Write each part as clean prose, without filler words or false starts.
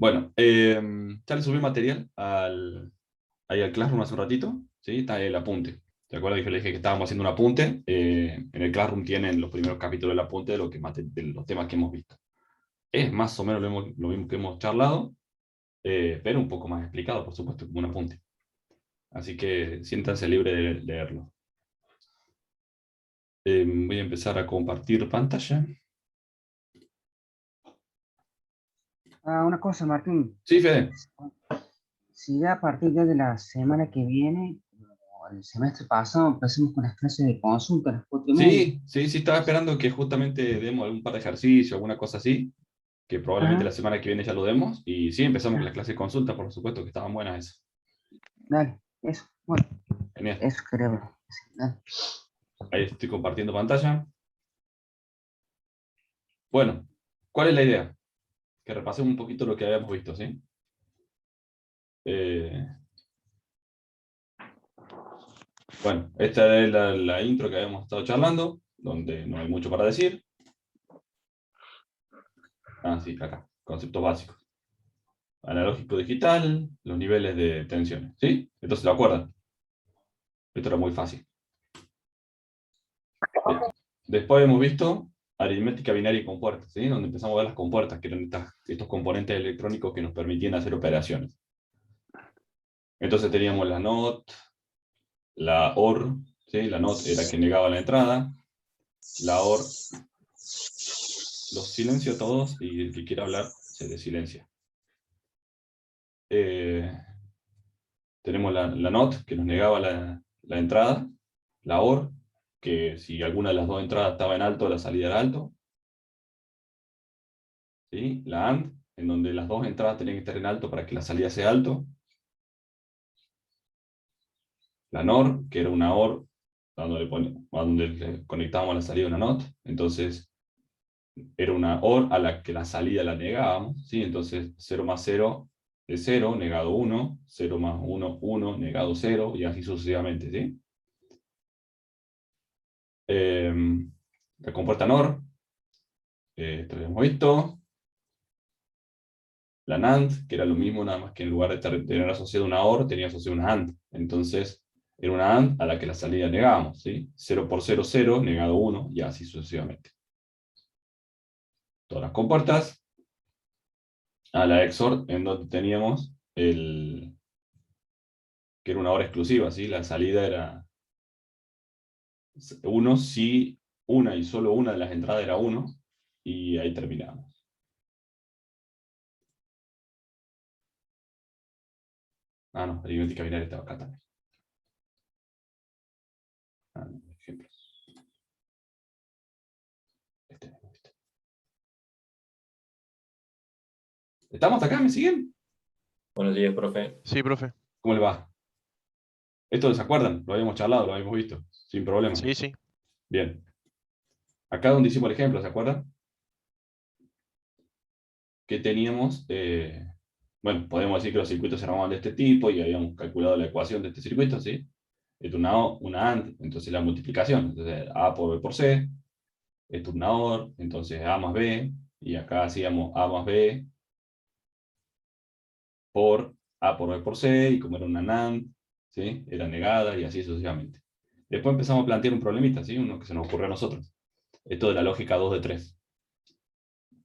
Bueno, ya le subí material ahí al Classroom hace un ratito, ¿sí? Está el apunte. ¿Te acuerdas que yo le dije que estábamos haciendo un apunte? En el Classroom tienen los primeros capítulos del apunte de, de los temas que hemos visto. Es más o menos lo mismo que hemos charlado, pero un poco más explicado, por supuesto, como un apunte. Así que siéntanse libres de leerlo. Voy a empezar a compartir pantalla. Una cosa, Martín, Sí, Fede. si ya a partir ya de la semana que viene, o el semestre pasado, empecemos con las clases de consulta a las 4:30. Sí, sí, sí, estaba esperando que justamente demos algún par de ejercicios, alguna cosa así, que probablemente la Ajá, semana que viene ya lo demos. Y sí, empezamos con las ah, clases de consulta, por supuesto, que estaban buenas esas. dale, eso, bueno, Genial. eso quería ver. Dale. Ahí estoy compartiendo pantalla. Bueno, ¿cuál es la idea? Que repasemos un poquito lo que habíamos visto, ¿sí? Eh, bueno, esta es la intro que habíamos estado charlando, donde no hay mucho para decir. Ah, sí, acá, conceptos básicos. Analógico digital, los niveles de tensiones, ¿sí? Entonces, ¿lo acuerdan? Esto era muy fácil. Después hemos visto aritmética binaria y compuertas, ¿sí? Donde empezamos a ver las compuertas, que eran estos componentes electrónicos que nos permitían hacer operaciones. Entonces teníamos la NOT, la OR, ¿sí? La NOT era que negaba la entrada, la OR los silencio todos y el que quiera hablar se desilencia. Tenemos la NOT que nos negaba la entrada, la OR, que si alguna de las dos entradas estaba en alto, la salida era alto, ¿sí? La AND, en donde las dos entradas tenían que estar en alto para que la salida sea alto. La NOR, que era una OR, donde le conectábamos la salida a una NOT, entonces era una OR a la que la salida la negábamos, ¿sí? Entonces 0 más 0 es 0, negado 1, 0 más 1, 1, negado 0, y así sucesivamente, ¿sí? La compuerta NOR, esto lo hemos visto. La NAND, que era lo mismo, nada más que en lugar de tener asociado una OR, tenía asociado una AND. Entonces, era una AND a la que la salida negábamos, ¿sí? 0 por 0, 0, negado 1, y así sucesivamente. Todas las compuertas. A la XOR, en donde teníamos que era una OR exclusiva, ¿sí? La salida era 1 si una y solo una de las entradas era 1, y ahí terminamos. Ah, no, aritmética binaria estaba acá también. Ah, no, ejemplos. Este. ¿Estamos acá? ¿Me siguen? Buenos días, profe. Sí, profe. ¿Cómo le va? Esto se acuerdan, lo habíamos charlado, lo habíamos visto, sin problema. Sí, sí. Bien. Acá donde hicimos el ejemplo, ¿se acuerdan? Que teníamos, bueno, podemos decir que los circuitos se armaban de este tipo y habíamos calculado la ecuación de este circuito, ¿sí? Esto es una AND, entonces la multiplicación, entonces A por B por C, esto es una OR, entonces A más B, y acá hacíamos A más B por A por B por C, y como era una NAND, ¿sí? Era negada y así sucesivamente. Después empezamos a plantear un problemita, ¿sí? Uno que se nos ocurrió a nosotros. Esto de la lógica 2 de 3.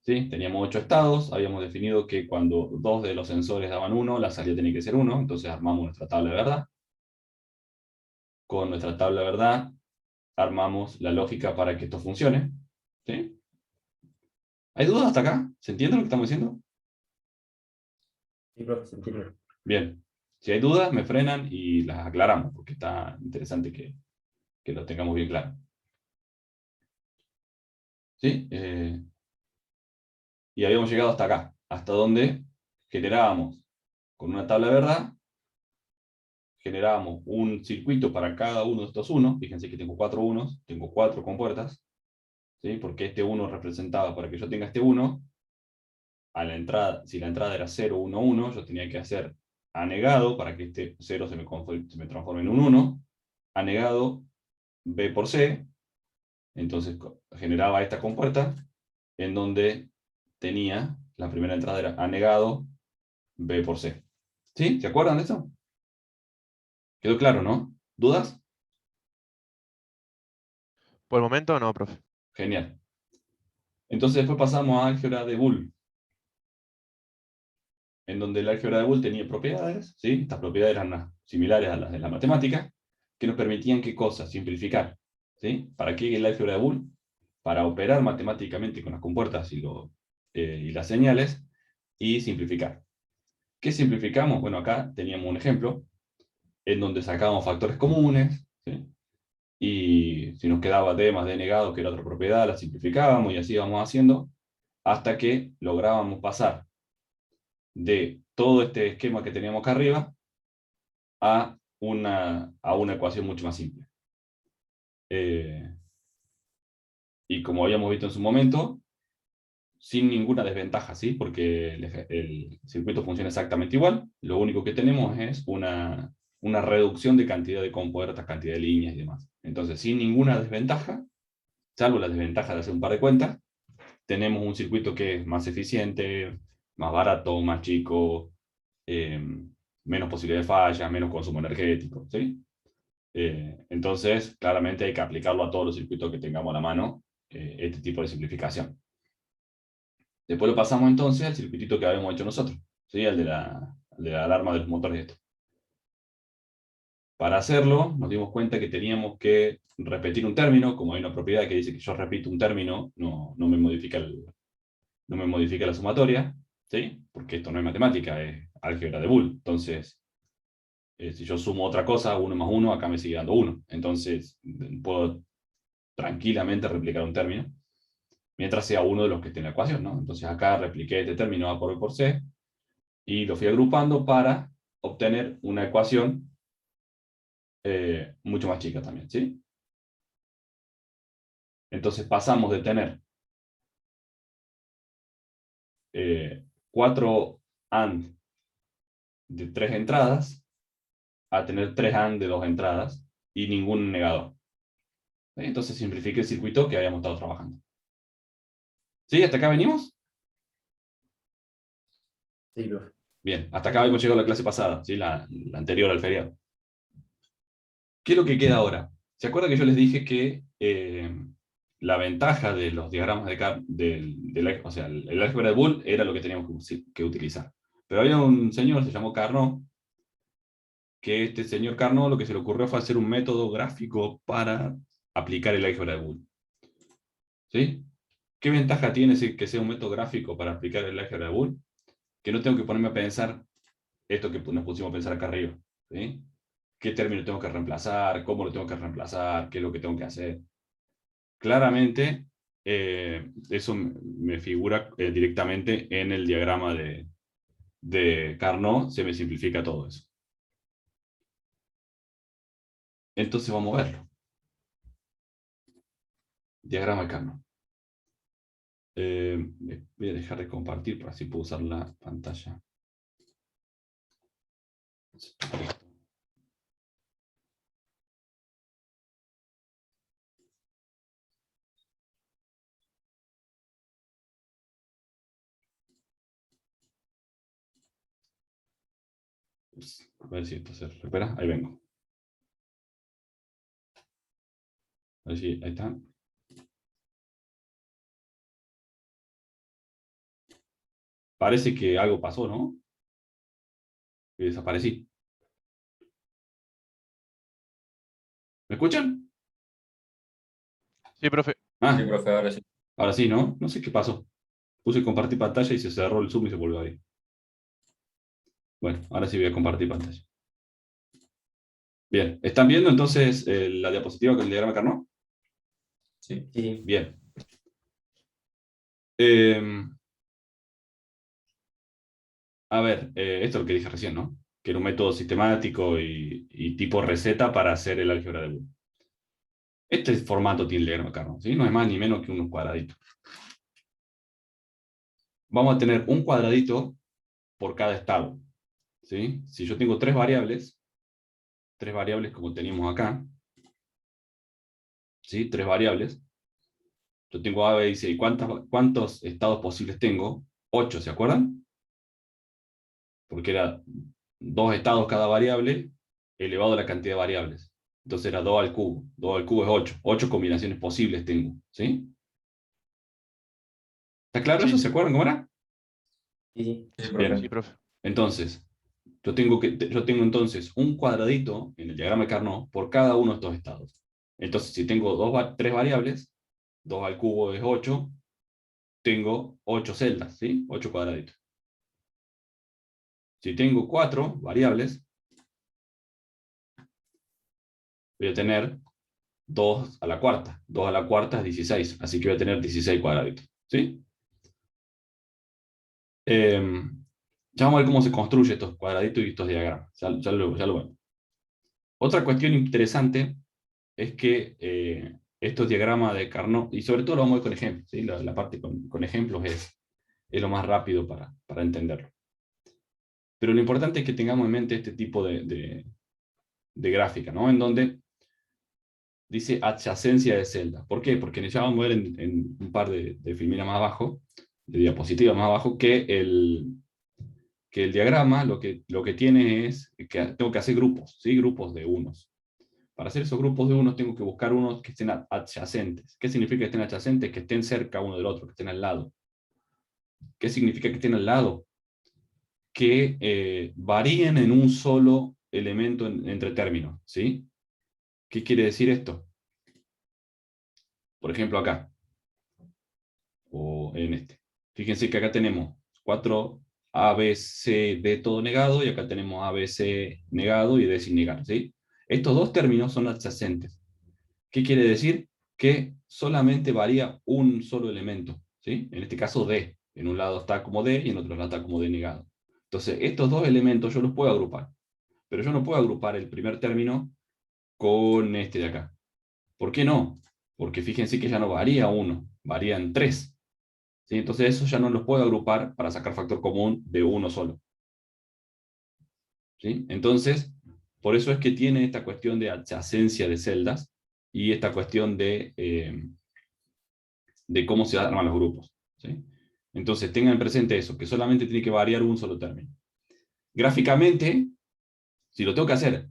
¿Sí? Teníamos 8 estados, habíamos definido que cuando dos de los sensores daban 1, la salida tenía que ser 1, entonces armamos nuestra tabla de verdad. Con nuestra tabla de verdad armamos la lógica para que esto funcione. ¿Sí? ¿Hay dudas hasta acá? ¿Se entiende lo que estamos diciendo? Sí, profe, se entiende. Bien. Si hay dudas, me frenan y las aclaramos, porque está interesante que lo tengamos bien claro. ¿Sí? Y habíamos llegado hasta acá, hasta donde generábamos con una tabla de verdad, generábamos un circuito para cada uno de estos unos. Fíjense que tengo 4 unos, tengo 4 compuertas, ¿sí? Porque este 1 representaba, para que yo tenga este 1, a la entrada, si la entrada era 0, 1, 1, yo tenía que hacer anegado para que este 0 se me transforme en un 1, anegado B por C, entonces generaba esta compuerta en donde tenía, la primera entrada era anegado B por C. ¿Sí? ¿Se acuerdan de eso? ¿Quedó claro, no? ¿Dudas? Por el momento no, profe. Genial. Entonces después pasamos a álgebra de Boole, en donde el álgebra de Boole tenía propiedades, ¿sí? Estas propiedades eran similares a las de la matemática, que nos permitían, ¿qué cosa? Simplificar, ¿sí? ¿Para qué el álgebra de Boole? Para operar matemáticamente con las compuertas y las señales, y simplificar. ¿Qué simplificamos? Bueno, acá teníamos un ejemplo, en donde sacábamos factores comunes, ¿sí? Y si nos quedaba d más d negado, que era otra propiedad, la simplificábamos y así íbamos haciendo, hasta que lográbamos pasar de todo este esquema que teníamos acá arriba a una ecuación mucho más simple. Y como habíamos visto en su momento, sin ninguna desventaja, ¿sí? Porque el circuito funciona exactamente igual, lo único que tenemos es una reducción de cantidad de compuertas, cantidad de líneas y demás. Entonces, sin ninguna desventaja, salvo la desventaja de hacer un par de cuentas, tenemos un circuito que es más eficiente, más barato, más chico, eh, menos posibilidad de falla, menos consumo energético, ¿sí? Entonces, claramente hay que aplicarlo a todos los circuitos que tengamos a la mano, este tipo de simplificación. Después lo pasamos entonces al circuitito que habíamos hecho nosotros, ¿sí? Al de la alarma de los motores. Para hacerlo, nos dimos cuenta que teníamos que repetir un término, como hay una propiedad que dice que yo repito un término, no me modifica la sumatoria, ¿sí? Porque esto no es matemática, es álgebra de Boole. Entonces, si yo sumo otra cosa, 1 más 1, acá me sigue dando 1. Entonces, puedo tranquilamente replicar un término, mientras sea uno de los que esté en la ecuación, ¿no? Entonces acá repliqué este término A por B por C, y lo fui agrupando para obtener una ecuación mucho más chica también, ¿sí? Entonces pasamos de tener 4 AND de 3 entradas a tener 3 AND de 2 entradas y ningún negador. Entonces simplifiqué el circuito que habíamos estado trabajando. ¿Sí? ¿Hasta acá venimos? Sí, profe. Bien, hasta acá hemos llegado a la clase pasada, ¿sí? La anterior al feriado. ¿Qué es lo que queda ahora? ¿Se acuerda que yo les dije que la ventaja de los diagramas o sea, el álgebra de Boole era lo que teníamos que utilizar? Pero había un señor, se llamó Carnot, que este señor Carnot lo que se le ocurrió fue hacer un método gráfico para aplicar el álgebra de Boole. ¿Sí? ¿Qué ventaja tiene que sea un método gráfico para aplicar el álgebra de Boole? Que no tengo que ponerme a pensar esto que nos pusimos a pensar acá arriba. ¿Sí? ¿Qué término tengo que reemplazar? ¿Cómo lo tengo que reemplazar? ¿Qué es lo que tengo que hacer? Claramente, eso me figura directamente en el diagrama de Carnot, se me simplifica todo eso. Entonces vamos a verlo. Diagrama de Carnot. Voy a dejar de compartir para así puedo usar la pantalla. A ver si esto se recupera. Ahí vengo. A ver si ahí está. Parece que algo pasó, ¿no? Que desaparecí. ¿Me escuchan? Sí, profe. Sí, Ah, profe, ahora sí. ahora sí, ¿no? No sé qué pasó. Puse compartir pantalla y se cerró el Zoom y se volvió a abrir. Bueno, ahora sí voy a compartir pantalla. Bien, ¿están viendo entonces la diapositiva con el diagrama Carnot? Sí. Sí. Bien. A ver, esto es lo que dije recién, ¿no? Que era un método sistemático y tipo receta para hacer el álgebra de Boole. Este formato tiene el diagrama Carnot, ¿sí? No es más ni menos que unos cuadraditos. Vamos a tener un cuadradito por cada estado, ¿sí? Si yo tengo tres variables como teníamos acá, ¿sí? Tres variables. Yo tengo A, B y C. ¿Cuántos estados posibles tengo? 8, ¿se acuerdan? porque era 2 estados cada variable elevado a la cantidad de variables. Entonces era 2 al cubo. 2 al cubo es 8. 8 combinaciones posibles tengo, ¿sí? ¿Está claro eso? Sí, ¿Se acuerdan cómo era? Sí, sí, Bien. profe. Entonces, yo tengo entonces un cuadradito en el diagrama de Carnot por cada uno de estos estados. Entonces, si tengo 3 variables, 2 al cubo es 8, tengo 8 celdas, ¿sí? 8 cuadraditos. Si tengo 4 variables, voy a tener 2 a la cuarta. 2 a la cuarta es 16, así que voy a tener 16 cuadraditos, ¿sí? Ya vamos a ver cómo se construyen estos cuadraditos y estos diagramas. Ya lo vemos. Otra cuestión interesante es que estos diagramas de Carnot, y sobre todo lo vamos a ver con ejemplos, ¿sí? La parte con ejemplos es lo más rápido para entenderlo. Pero lo importante es que tengamos en mente este tipo de gráfica, ¿no? En donde dice adyacencia de celda. ¿Por qué? Porque ya vamos a ver en un par de filminas más abajo, de diapositivas más abajo, que el diagrama lo que tiene es que tengo que hacer grupos, ¿sí? Grupos de unos. Para hacer esos grupos de unos tengo que buscar unos que estén adyacentes. ¿Qué significa que estén adyacentes? Que estén cerca uno del otro, que estén al lado. ¿Qué significa que estén al lado? Que varíen en un solo elemento entre términos, ¿sí? ¿Qué quiere decir esto? Por ejemplo, acá, o en este. Fíjense que acá tenemos 4 A, B, C, D todo negado, y acá tenemos A, B, C negado y D sin negar, ¿sí? Estos dos términos son adyacentes. ¿Qué quiere decir? Que solamente varía un solo elemento, ¿sí? En este caso D. En un lado está como D y en otro lado está como D negado. Entonces, estos dos elementos yo los puedo agrupar, pero yo no puedo agrupar el primer término con este de acá. ¿Por qué no? Porque fíjense que ya no varía uno, varían 3. ¿Sí? Entonces, eso ya no los puedo agrupar para sacar factor común de uno solo. ¿Sí? Entonces, por eso es que tiene esta cuestión de adyacencia de celdas y esta cuestión de cómo se arman los grupos, ¿sí? Entonces, tengan presente eso, que solamente tiene que variar un solo término. Gráficamente, si lo tengo que hacer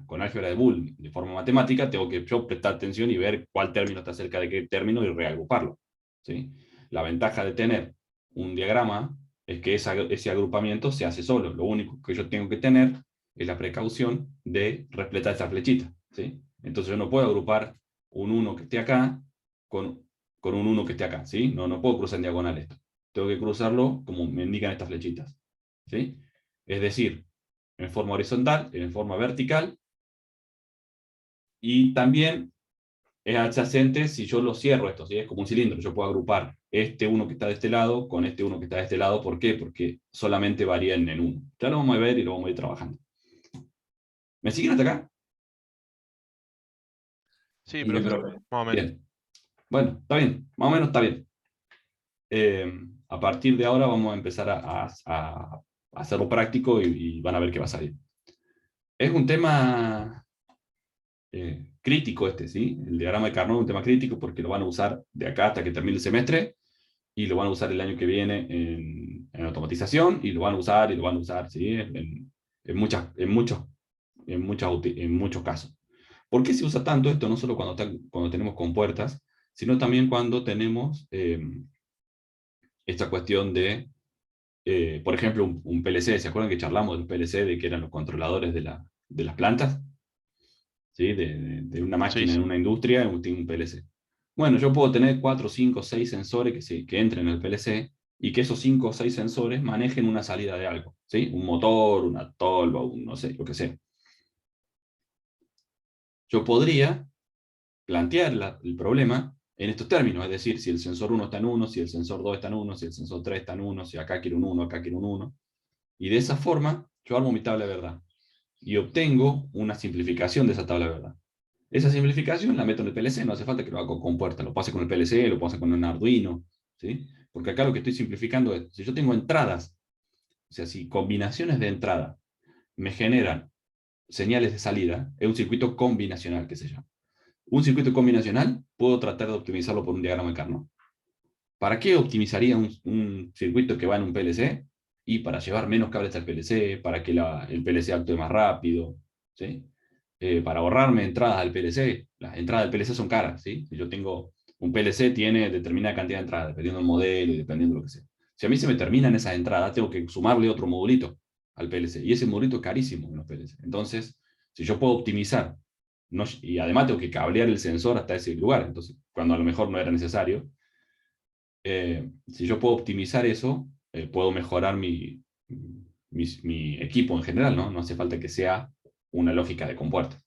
con álgebra de Boole de forma matemática, tengo que yo prestar atención y ver cuál término está cerca de qué término y reagruparlo, ¿sí? La ventaja de tener un diagrama es que ese agrupamiento se hace solo. Lo único que yo tengo que tener es la precaución de repletar esta flechita, ¿sí? Entonces yo no puedo agrupar un 1 que esté acá con un 1 que esté acá, ¿sí? No puedo cruzar en diagonal esto. Tengo que cruzarlo como me indican estas flechitas, ¿sí? Es decir, en forma horizontal, en forma vertical, y también es adyacente si yo lo cierro esto, ¿sí? Es como un cilindro, yo puedo agrupar este uno que está de este lado con este uno que está de este lado. ¿Por qué? Porque solamente varían en uno. Ya lo vamos a ver y lo vamos a ir trabajando. ¿Me siguen hasta acá? Sí, sí, profe. profe. Más o menos. Bien. Bueno, está bien, más o menos está bien. A partir de ahora vamos a empezar a hacerlo práctico y van a ver qué va a salir. Es un tema crítico este, ¿sí? El diagrama de Carnot es un tema crítico porque lo van a usar de acá hasta que termine el semestre y lo van a usar el año que viene en automatización y lo van a usar y lo van a usar, ¿sí? En muchos casos. ¿Por qué se usa tanto esto? No solo cuando tenemos compuertas, sino también cuando tenemos esta cuestión de, por ejemplo, un PLC. ¿Se acuerdan que charlamos del PLC, de que eran los controladores de las plantas? ¿Sí? De una Sí, máquina en sí. una industria, tiene un PLC. Bueno, yo puedo tener 4, 5, 6 sensores que entren en el PLC y que esos 5 o 6 sensores manejen una salida de algo, ¿sí? Un motor, una tolva, no sé, lo que sea. Yo podría plantear el problema en estos términos, es decir, si el sensor 1 está en 1, si el sensor 2 está en 1, si el sensor 3 está en 1, si acá quiero un 1, acá quiero un 1. Y de esa forma yo armo mi tabla de verdad y obtengo una simplificación de esa tabla de verdad. Esa simplificación la meto en el PLC, no hace falta que lo haga con puerta, lo pase con el PLC, lo pase con un Arduino, ¿sí? Porque acá lo que estoy simplificando es, si yo tengo entradas, o sea, si combinaciones de entrada me generan señales de salida, es un circuito combinacional que se llama. Un circuito combinacional puedo tratar de optimizarlo por un diagrama de Carnot. ¿Para qué optimizaría un circuito que va en un PLC? Y para llevar menos cables al PLC, para que el PLC actúe más rápido, ¿sí? Para ahorrarme entradas al PLC. Las entradas del PLC son caras, ¿sí? Si yo tengo un PLC, tiene determinada cantidad de entradas, dependiendo del modelo y dependiendo de lo que sea. Si a mí se me terminan esas entradas, tengo que sumarle otro modulito al PLC. Y ese modulito es carísimo en los PLC. Entonces, si yo puedo optimizar, no, y además tengo que cablear el sensor hasta ese lugar, entonces, cuando a lo mejor no era necesario, si yo puedo optimizar eso, puedo mejorar mi equipo en general, ¿no? No hace falta que sea una lógica de compuertas.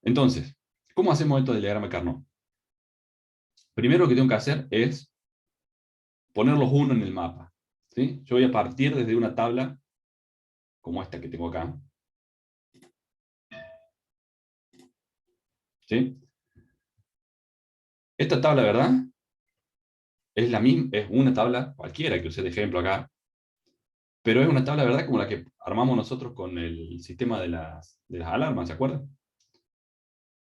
Entonces, ¿cómo hacemos esto del diagrama Carnot? Primero lo que tengo que hacer es poner los unos en el mapa, ¿sí? Yo voy a partir desde una tabla como esta que tengo acá, ¿sí? Esta tabla, ¿verdad? Es la misma, es una tabla cualquiera que use de ejemplo acá, pero es una tabla, ¿verdad? Como la que armamos nosotros con el sistema de las alarmas, ¿se acuerdan?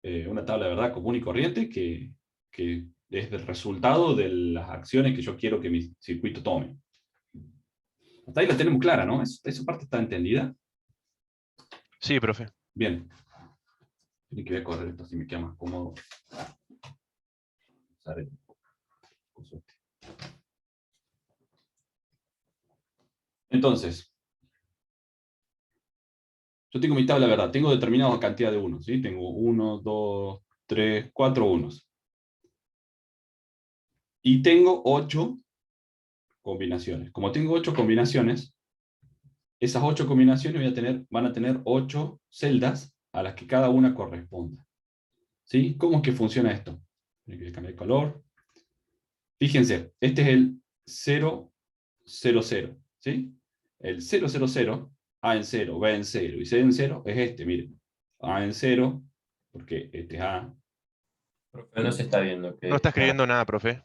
Una tabla de verdad común y corriente que es el resultado de las acciones que yo quiero que mi circuito tome. Hasta ahí la tenemos clara, ¿no? Esa parte está entendida. Sí, profe. Bien. Tiene que voy a correr esto, así me queda más cómodo. Usar el curso este. Entonces, yo tengo mi tabla, ¿verdad? Tengo determinada cantidad de unos, ¿sí? Tengo 1, 2, 3, 4 unos. Y tengo 8 combinaciones. Como tengo 8 combinaciones, esas 8 combinaciones van a tener 8 celdas a las que cada una corresponda. ¿Sí? ¿Cómo es que funciona esto? Voy a cambiar de color. Fíjense, este es el 0, 0, 0. ¿Sí? El 0, 0, 0, A en 0, B en 0 y C en 0 es este, miren. A en 0, porque este es A. Profe, no se está viendo que No está está. escribiendo nada, profe.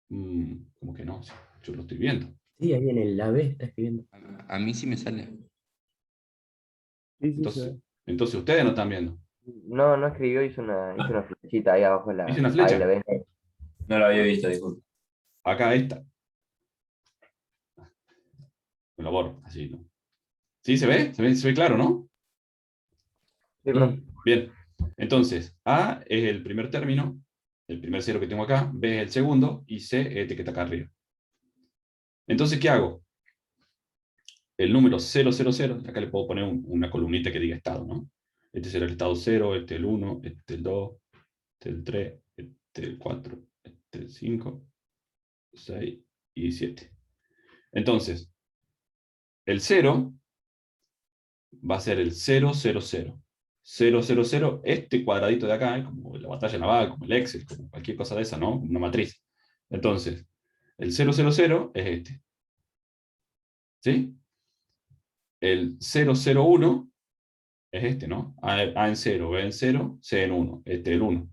¿Cómo que no? Yo lo estoy viendo. Sí, ahí en el AB está escribiendo. A mí sí me sale. Sí, sí, se Entonces, ve. entonces ustedes no están viendo. No, no escribió, hizo una flechita ahí abajo, Hice una ahí flecha. la ven. No lo había visto, disculpe. Acá esta. Me lo borro, así, ¿no? ¿Sí se ve? ¿Se ve claro, no? Sí, profe. Bien. Entonces, A es el primer término, el primer cero que tengo acá, B es el segundo, y C es este que está acá arriba. Entonces, ¿qué hago? El número 000, acá le puedo poner una columnita que diga estado, ¿no? Este será el estado 0, este el 1, este el 2, este el 3, este el 4, este el 5, 6 y 7. Entonces, el 0 va a ser el 000. 000, este cuadradito de acá, como la batalla naval, como el Excel, como cualquier cosa de esa, ¿no? Una matriz. Entonces, el 000 es este. ¿Sí? El 001 es este, ¿no? A en 0, B en 0, C en 1. Este es el 1.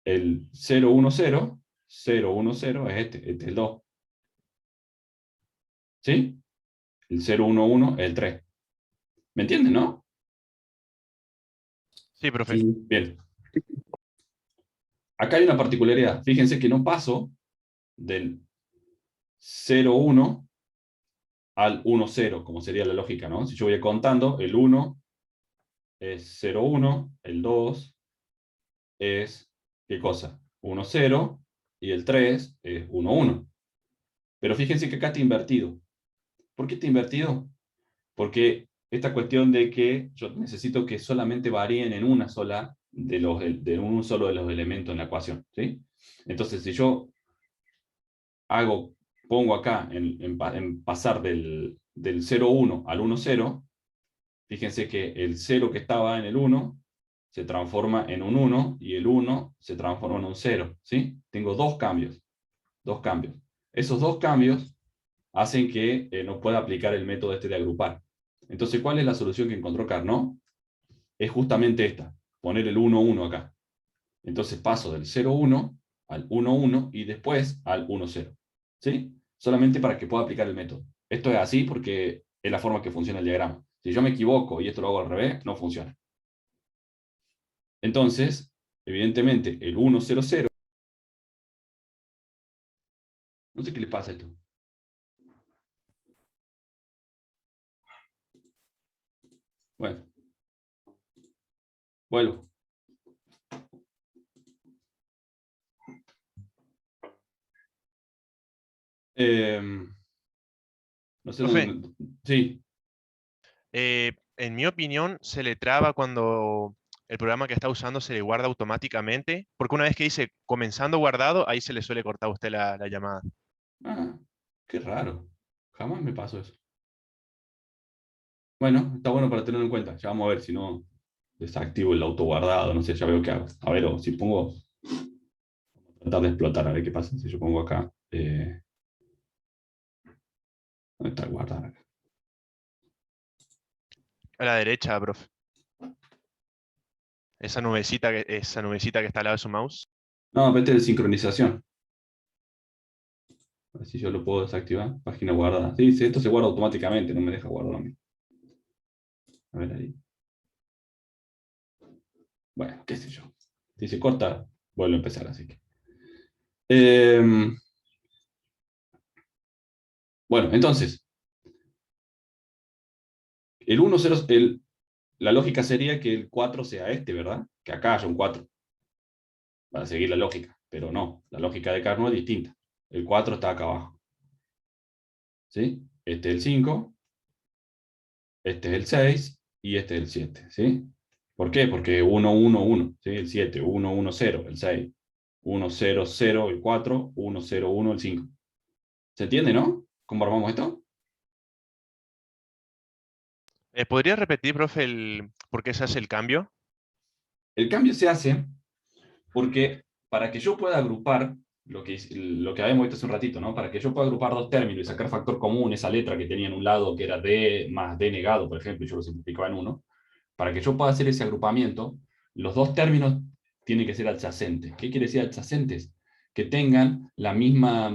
El 010 es este es el 2. ¿Sí? El 011 es el 3. ¿Me entienden, no? Sí, profe. Sí. Bien. Acá hay una particularidad. Fíjense que no paso del 0,1 al 1,0, como sería la lógica, ¿no? Si yo voy contando, el 1 es 0,1, el 2 es, ¿qué cosa? 1,0, y el 3 es 1,1. Pero fíjense que acá está invertido. ¿Por qué está invertido? Porque esta cuestión de que yo necesito que solamente varíen en una sola de un solo de los elementos en la ecuación, ¿sí? Entonces, si yo pongo acá en pasar del 0,1 al 1,0, fíjense que el 0 que estaba en el 1 se transforma en un 1 y el 1 se transforma en un 0, ¿sí? Tengo dos cambios. Esos dos cambios hacen que no pueda aplicar el método este de agrupar. Entonces, ¿cuál es la solución que encontró Carnot? Es justamente esta, poner el 1,1 acá. Entonces paso del 0,1 al 1,1 y después al 1,0. ¿Sí? Solamente para que pueda aplicar el método. Esto es así porque es la forma que funciona el diagrama. Si yo me equivoco y esto lo hago al revés, no funciona. Entonces, evidentemente, el 1,0,0 No sé qué le pasa a esto. Bueno, vuelvo. No sé Profe. dónde. Sí. En mi opinión, se le traba cuando el programa que está usando se le guarda automáticamente, porque una vez que dice comenzando guardado, ahí se le suele cortar a usted la llamada. Ah, qué raro. Jamás me pasó eso. Bueno, está bueno para tenerlo en cuenta. Ya vamos a ver si no desactivo el auto guardado. No sé, ya veo qué hago. A ver, o si pongo. Tratar de explotar, a ver qué pasa. Si yo pongo acá. ¿Dónde está el guardar acá? A la derecha, profe. Esa nubecita que está al lado de su mouse. No, vete de sincronización. A ver si yo lo puedo desactivar. Página guardada. Sí, sí, esto se guarda automáticamente, no me deja guardar a mí. A ver ahí. Bueno, qué sé yo. Si se corta, vuelvo a empezar, así que. Bueno, entonces, el 1, 0, la lógica sería que el 4 sea este, ¿verdad? Que acá haya un 4. Para seguir la lógica. Pero no, la lógica de Carnot es distinta. El 4 está acá abajo. ¿Sí? Este es el 5, este es el 6 y este es el 7. ¿Sí? ¿Por qué? Porque 1, 1, 1. ¿Sí? El 7, 1, 1, 0. El 6, 1, 0, 0. El 4, 1, 0, 1. El 5. ¿Se entiende, no? ¿Cómo armamos esto? ¿Podría repetir, profe, por qué se hace el cambio? El cambio se hace porque para que yo pueda agrupar lo que habíamos visto hace un ratito, ¿no? Para que yo pueda agrupar dos términos y sacar factor común, esa letra que tenía en un lado que era D más D negado, por ejemplo, y yo lo simplificaba en uno, para que yo pueda hacer ese agrupamiento, los dos términos tienen que ser adyacentes. ¿Qué quiere decir adyacentes? Que tengan la misma,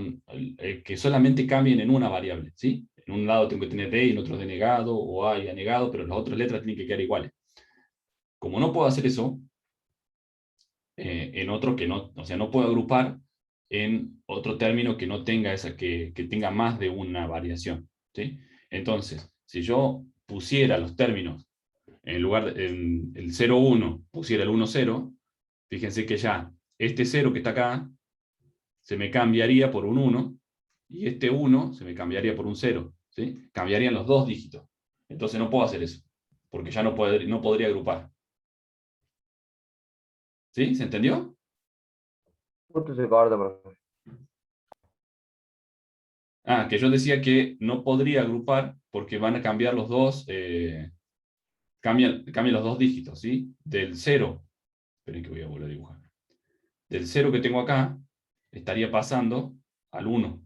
que solamente cambien en una variable, ¿sí? En un lado tengo que tener D y en otro D negado, o A y A negado, pero las otras letras tienen que quedar iguales. Como no puedo hacer eso, en otro que no, o sea, no puedo agrupar en otro término que no tenga que tenga más de una variación, ¿sí? Entonces, si yo pusiera los términos en lugar de en el 0, 1, pusiera el 1, 0, fíjense que ya este 0 que está acá se me cambiaría por un 1 y este 1 se me cambiaría por un 0, ¿sí? Cambiarían los dos dígitos. Entonces no puedo hacer eso, porque ya no podría agrupar. ¿Sí? ¿Se entendió? Justo se corta, profe. Ah, que yo decía que no podría agrupar porque van a cambiar los dos, cambian los dos dígitos, ¿sí? Del 0, esperen que voy a volver a dibujar. Del 0 que tengo acá, estaría pasando al 1.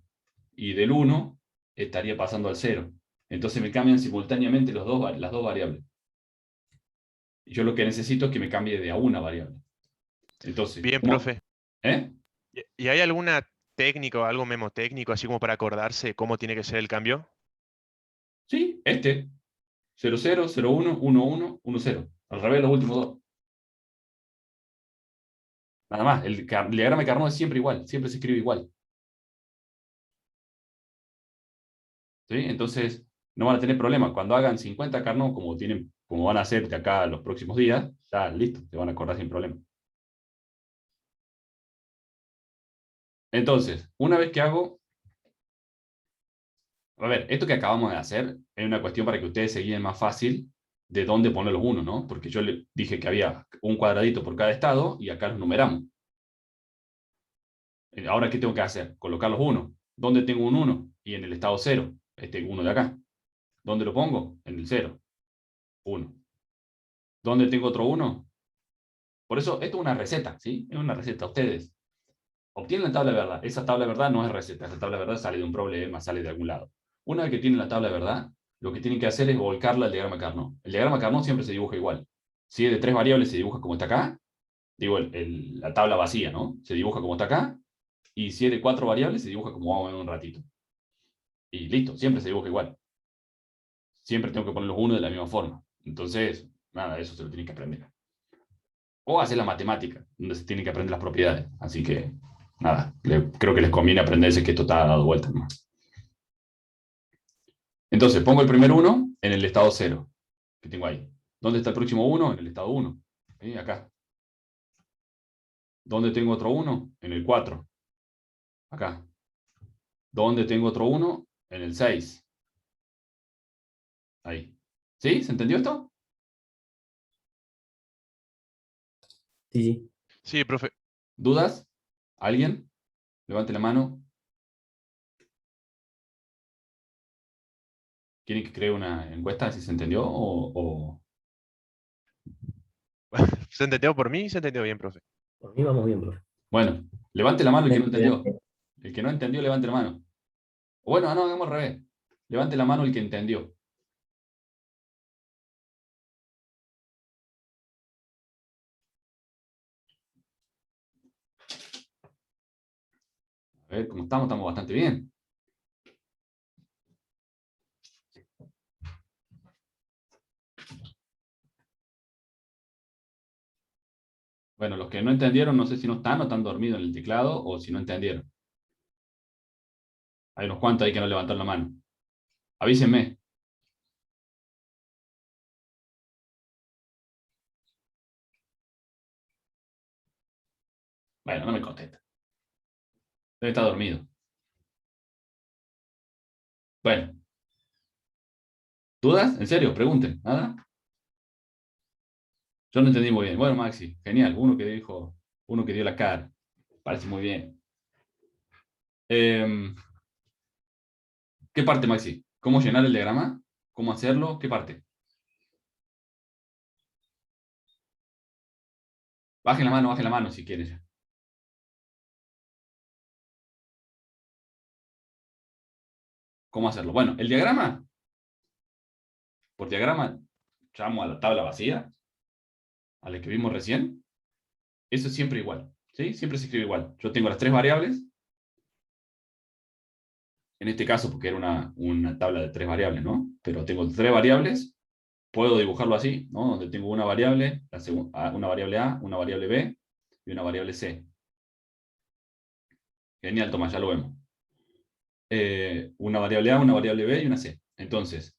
Y del 1 estaría pasando al 0. Entonces me cambian simultáneamente las dos variables. Y yo lo que necesito es que me cambie de a una variable. Entonces, Bien, ¿cómo? profe. ¿Eh? ¿Y hay alguna técnica o algo memotécnico, así como para acordarse cómo tiene que ser el cambio? Sí, este. 0, 0, 0, 1, 1, 1, 1, 0. Al revés, los últimos dos. Nada más, el diagrama de Carnot es siempre igual, siempre se escribe igual. ¿Sí? Entonces, no van a tener problema. Cuando hagan 50 Carnot, como van a hacer de acá los próximos días, ya listo, se van a acordar sin problema. Entonces, una vez que hago. A ver, esto que acabamos de hacer es una cuestión para que ustedes se guíen más fácil de dónde poner los unos, ¿no? Porque yo le dije que había un cuadradito por cada estado y acá los numeramos. Ahora, ¿qué tengo que hacer? Colocar los unos. ¿Dónde tengo un 1? Y en el estado 0, este 1 de acá. ¿Dónde lo pongo? En el 0. 1. ¿Dónde tengo otro 1? Por eso, esto es una receta, ¿sí? Es una receta. Ustedes obtienen la tabla de verdad. Esa tabla de verdad no es receta. Esa tabla de verdad sale de un problema, sale de algún lado. Una vez que tienen la tabla de verdad, lo que tienen que hacer es volcarla al diagrama Carnot. El diagrama Carnot siempre se dibuja igual. Si es de 3 variables, se dibuja como está acá. Digo, la tabla vacía, ¿no? Se dibuja como está acá. Y si es de 4 variables, se dibuja como vamos a ver un ratito. Y listo, siempre se dibuja igual. Siempre tengo que poner los unos de la misma forma. Entonces, nada, eso se lo tienen que aprender. O hacer la matemática, donde se tienen que aprender las propiedades. Así que nada, creo que les conviene aprenderse que esto está dado vueltas más. Entonces, pongo el primer 1 en el estado 0, que tengo ahí. ¿Dónde está el próximo 1? En el estado 1. ¿Sí? Acá. ¿Dónde tengo otro 1? En el 4. Acá. ¿Dónde tengo otro 1? En el 6. Ahí. ¿Sí? ¿Se entendió esto? Sí, sí. Sí, profe. ¿Dudas? ¿Alguien? Levante la mano. ¿Quieren que cree una encuesta si se entendió o... ¿Se entendió por mí? Se entendió bien, profe. Por mí vamos bien, profe. Bueno, levante la mano el que no entendió. Excelente. El que no entendió, levante la mano. O bueno, no, hagamos al revés. Levante la mano el que entendió. A ver cómo estamos, estamos bastante bien. Bueno, los que no entendieron, no sé si no están o están dormidos en el teclado o si no entendieron. Hay unos cuantos ahí que no levantaron la mano. Avísenme. Bueno, no me contesta. Debe estar dormido. Bueno. ¿Dudas? ¿En serio? Pregunten. ¿Nada? Yo no entendí muy bien. Bueno, Maxi, genial. Uno que dio la cara. Parece muy bien. ¿Qué parte, Maxi? ¿Cómo llenar el diagrama? ¿Cómo hacerlo? ¿Qué parte? Bajen la mano si quieren ya. ¿Cómo hacerlo? Bueno, el diagrama, por diagrama, llamo a la tabla vacía, a la que vimos recién. Eso es siempre igual, ¿sí? Siempre se escribe igual. Yo tengo las tres variables, en este caso porque era una tabla de tres variables, ¿no? Pero tengo tres variables, puedo dibujarlo así, ¿no? Donde tengo una variable, una variable A, una variable B y una variable C. Genial, Tomás, ya lo vemos. Una variable A, una variable B y una C. Entonces,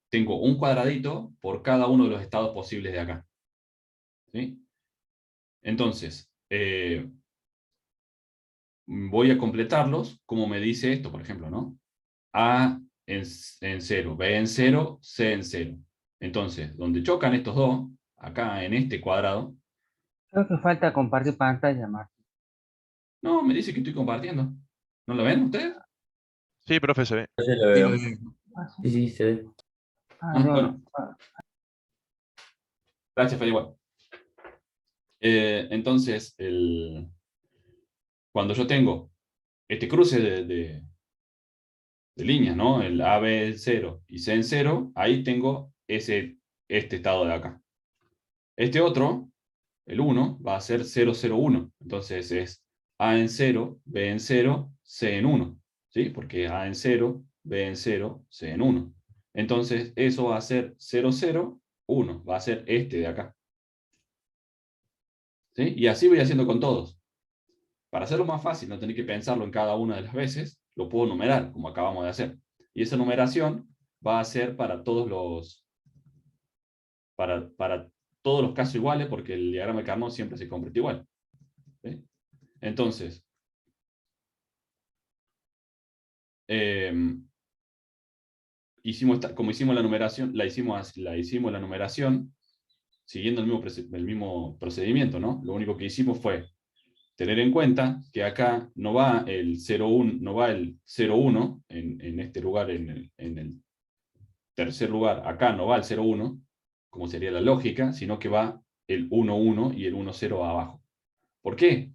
tengo un cuadradito por cada uno de los estados posibles de acá. ¿Sí? Entonces, voy a completarlos como me dice esto, por ejemplo, ¿no? A en 0, B en 0, C en 0. Entonces, donde chocan estos dos, acá en este cuadrado, Creo que falta compartir pantalla, Martín. no, me dice que estoy compartiendo. ¿No lo ven ustedes? Sí, profe, se ve. Yo ya lo veo. Ah, Sí, sí, se ve. yo Bueno, no. gracias, Fede, igual. Entonces, cuando yo tengo este cruce de líneas, ¿no? El A, B en 0 y C en 0, ahí tengo este estado de acá. Este otro, el 1, va a ser 0, 0, 1. Entonces es A en 0, B en 0, C en 1. ¿Sí? Porque A en 0, B en 0, C en 1. Entonces eso va a ser 0, 0, 1. Va a ser este de acá. ¿Sí? Y así voy haciendo con todos. Para hacerlo más fácil, no tener que pensarlo en cada una de las veces, lo puedo numerar, como acabamos de hacer. Y esa numeración va a ser para todos los casos iguales, porque el diagrama de Carnot siempre se completa igual. ¿Sí? Entonces, como hicimos la numeración, la hicimos la numeración siguiendo el mismo procedimiento, ¿no? Lo único que hicimos fue tener en cuenta que acá no va el 0,1, no va el 0,1 en este lugar, en el tercer lugar, acá no va el 0,1, como sería la lógica, sino que va el 1,1 y el 1,0 abajo. ¿Por qué?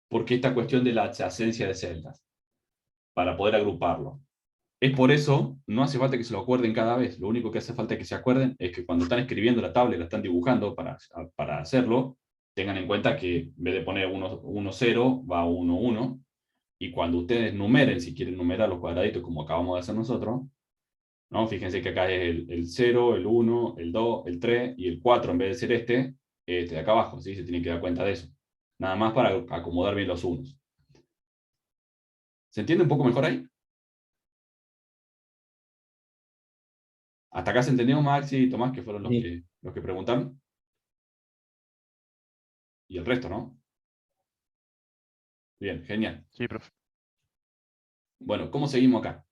Porque esta cuestión de la adyacencia de celdas, para poder agruparlo. Es por eso, no hace falta que se lo acuerden cada vez, lo único que hace falta que se acuerden es que cuando están escribiendo la tabla y la están dibujando para hacerlo, tengan en cuenta que en vez de poner 1,0 va 1,1, y cuando ustedes numeren, si quieren numerar los cuadraditos como acabamos de hacer nosotros, ¿no? Fíjense que acá es el 0, el 1, el 2, el 3 y el 4 en vez de ser este de acá abajo, ¿sí? Se tienen que dar cuenta de eso. Nada más para acomodar bien los unos. ¿Se entiende un poco mejor ahí? ¿Hasta acá se entendió, Maxi y Tomás, que fueron Sí. los que preguntaron? Y el resto, ¿no? Bien, genial. Sí, profe. Bueno, ¿cómo seguimos acá?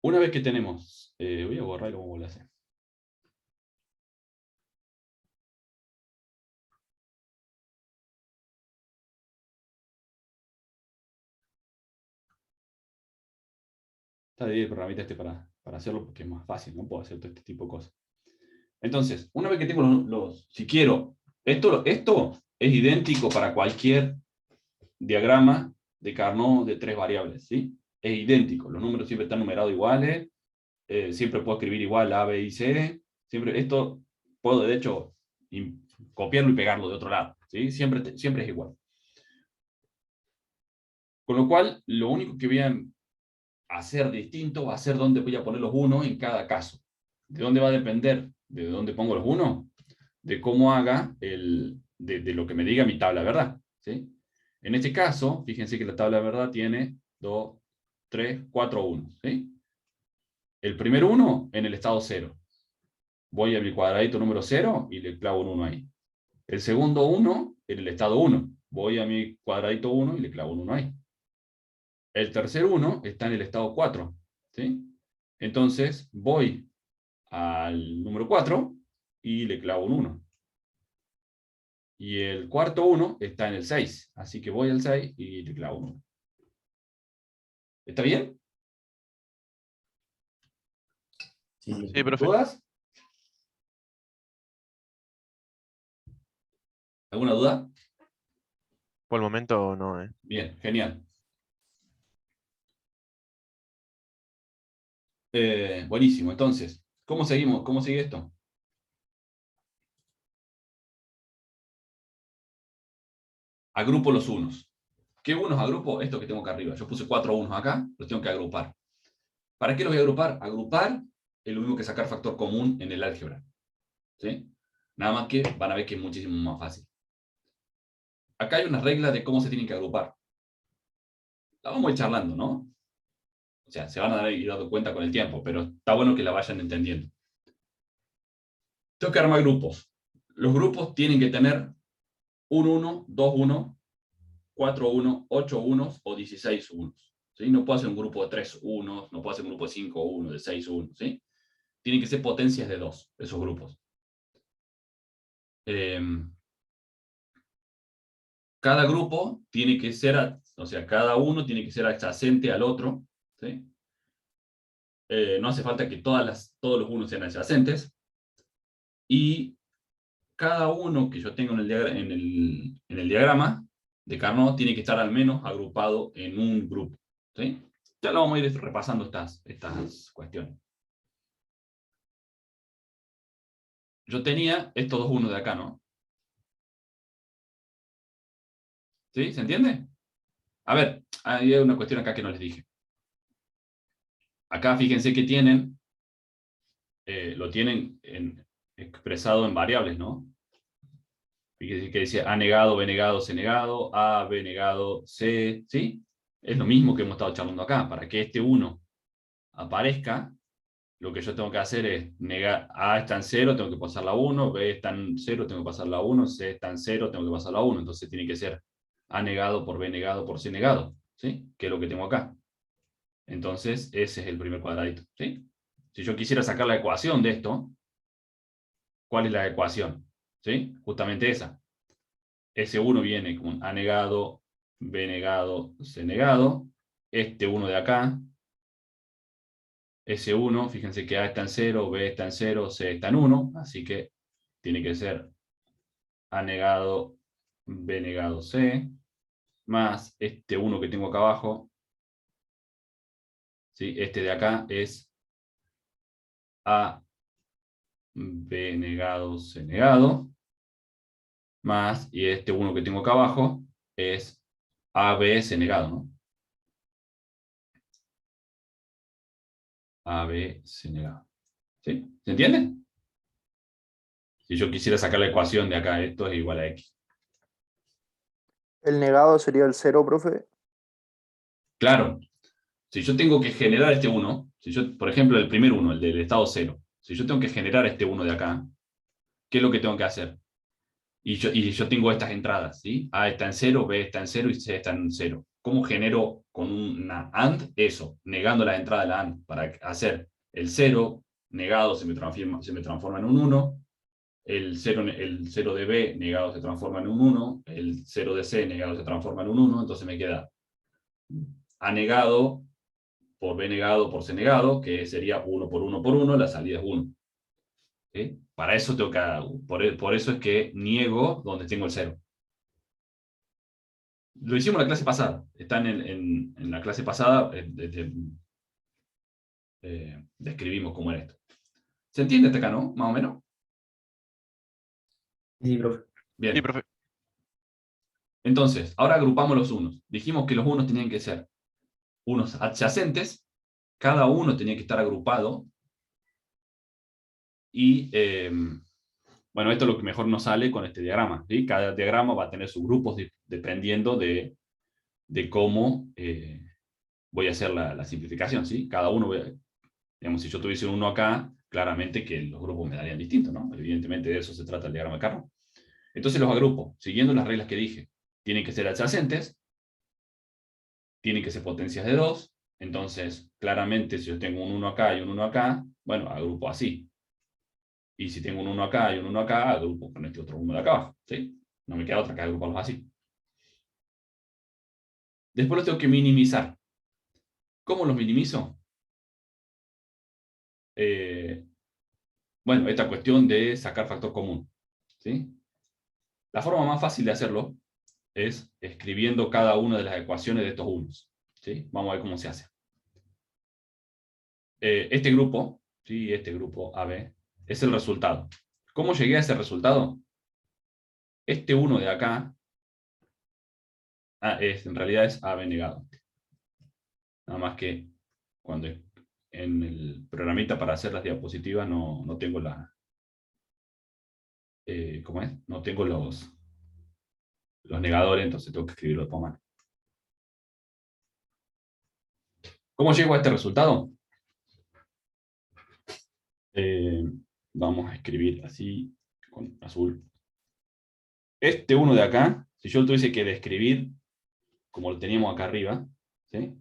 Una vez que tenemos... voy a borrar cómo lo hace. Está dividido el programita este para hacerlo porque es más fácil, no puedo hacer todo este tipo de cosas. Entonces, una vez que tengo si quiero, esto es idéntico para cualquier diagrama de Carnot de 3 variables, ¿sí? Es idéntico, los números siempre están numerados iguales, siempre puedo escribir igual A, B y C, siempre esto puedo de hecho copiarlo y pegarlo de otro lado, ¿sí? Siempre es igual. Con lo cual, lo único que voy a hacer distinto va a ser dónde voy a poner los 1 en cada caso. ¿De dónde va a depender? ¿De dónde pongo los 1? De cómo haga de lo que me diga mi tabla de verdad, ¿sí? En este caso, fíjense que la tabla de verdad tiene 2, 3, 4 unos, ¿sí? El primer 1 en el estado 0. Voy a mi cuadradito número 0 y le clavo un 1 ahí. El segundo 1 en el estado 1. Voy a mi cuadradito 1 y le clavo un 1 ahí. El tercer 1 está en el estado 4, ¿sí? Entonces voy al número 4 y le clavo un 1. Y el cuarto 1 está en el 6, así que voy al 6 y le clavo un 1. ¿Está bien? Sí, sí. Sí, profe. ¿Dudas? ¿Alguna duda? Por el momento no, Bien, genial. Buenísimo, entonces, ¿cómo seguimos? ¿Cómo sigue esto? Agrupo los unos. ¿Qué unos agrupo? Esto que tengo acá arriba. Yo puse 4 unos acá, los tengo que agrupar. ¿Para qué los voy a agrupar? Agrupar es lo mismo que sacar factor común en el álgebra, ¿sí? Nada más que van a ver que es muchísimo más fácil. Acá hay unas reglas de cómo se tienen que agrupar. La vamos a ir charlando, ¿no? O sea, se van a ir dando cuenta con el tiempo, pero está bueno que la vayan entendiendo. Tengo que armar grupos. Los grupos tienen que tener un 1, 2 1, 4 1, 8 unos o 16 unos. ¿Sí? No puedo hacer un grupo de 3 unos, no puedo hacer un grupo de 5 unos, de 6 unos. ¿Sí? Tienen que ser potencias de 2, esos grupos. Cada grupo tiene que ser, o sea, cada uno tiene que ser adyacente al otro. ¿Sí? No hace falta que todos los unos sean adyacentes. Y cada uno que yo tengo en el diagrama de Carnot tiene que estar al menos agrupado en un grupo. ¿Sí? Ya lo vamos a ir repasando estas cuestiones. Yo tenía estos dos unos de acá, ¿no? ¿Sí? ¿Se entiende? A ver, hay una cuestión acá que no les dije. Acá fíjense que tienen, lo tienen expresado en variables, ¿no? Fíjense que dice A negado, B negado, C negado, A, B negado, C, ¿sí? Es lo mismo que hemos estado charlando acá. Para que este 1 aparezca, lo que yo tengo que hacer es negar, A está en 0, tengo que pasar la 1, B está en 0, tengo que pasar la 1, C está en 0, tengo que pasar la 1. Entonces tiene que ser A negado por B negado por C negado, ¿sí? Que es lo que tengo acá. Entonces ese es el primer cuadradito, ¿sí? Si yo quisiera sacar la ecuación de esto, ¿cuál es la ecuación? ¿Sí? Justamente esa. S1 viene con A negado, B negado, C negado. Este 1 de acá, S1, fíjense que A está en 0, B está en 0, C está en 1, así que tiene que ser A negado, B negado, C, más este 1 que tengo acá abajo, ¿sí? Este de acá es A, B negado, C negado, más, y este 1 que tengo acá abajo es A, B, C negado, ¿no? A, B, C negado. ¿Sí? ¿Se entiende? Si yo quisiera sacar la ecuación de acá, esto es igual a X. El negado sería el 0, profe. Claro, si yo tengo que generar este 1, si yo, por ejemplo, el primer 1, el del estado 0, si yo tengo que generar este 1 de acá, ¿qué es lo que tengo que hacer? Y yo tengo estas entradas, ¿sí? A está en 0, B está en 0 y C está en 0. ¿Cómo genero con una AND eso? Negando la entrada de la AND. Para hacer el 0 negado se me transforma en un 1, el 0 de B negado se transforma en un 1, el 0 de C negado se transforma en un 1, entonces me queda A negado por B negado por C negado, que sería 1 por 1 por 1, la salida es 1. ¿Sí? Para eso tengo que, por eso es que niego donde tengo el 0. Lo hicimos en la clase pasada. Están en la clase pasada, describimos cómo era esto. ¿Se entiende hasta acá, no? Más o menos. Sí, profe. Bien. Sí, profe. Entonces, ahora agrupamos los unos. Dijimos que los unos tenían que ser unos adyacentes. Cada uno tenía que estar agrupado. Y, bueno, esto es lo que mejor nos sale con este diagrama. ¿Sí? Cada diagrama va a tener sus grupos dependiendo de cómo voy a hacer la simplificación. ¿Sí? Cada uno, digamos, si yo tuviese uno acá, claramente que los grupos me darían distintos, ¿no? Evidentemente de eso se trata el diagrama de Carnot. Entonces los agrupo, siguiendo las reglas que dije. Tienen que ser adyacentes, tienen que ser potencias de 2, entonces claramente si yo tengo un 1 acá y un 1 acá, bueno, agrupo así. Y si tengo un 1 acá y un 1 acá, agrupo con este otro 1 de acá abajo, ¿sí? No me queda otra que agruparlos así. Después los tengo que minimizar. ¿Cómo los minimizo? Bueno, esta cuestión de sacar factor común, ¿sí? La forma más fácil de hacerlo es escribiendo cada una de las ecuaciones de estos unos, ¿sí? Vamos a ver cómo se hace. Este grupo, ¿sí? Este grupo AB, es el resultado. ¿Cómo llegué a ese resultado? Este 1 de acá, en realidad es AB negado. Nada más que cuando en el programita para hacer las diapositivas no tengo la... ¿cómo es? No tengo los negadores, entonces tengo que escribirlo por mano. ¿Cómo llego a este resultado? Vamos a escribir así, con azul. Este 1 de acá, si yo lo tuviese que describir, como lo teníamos acá arriba, ¿sí?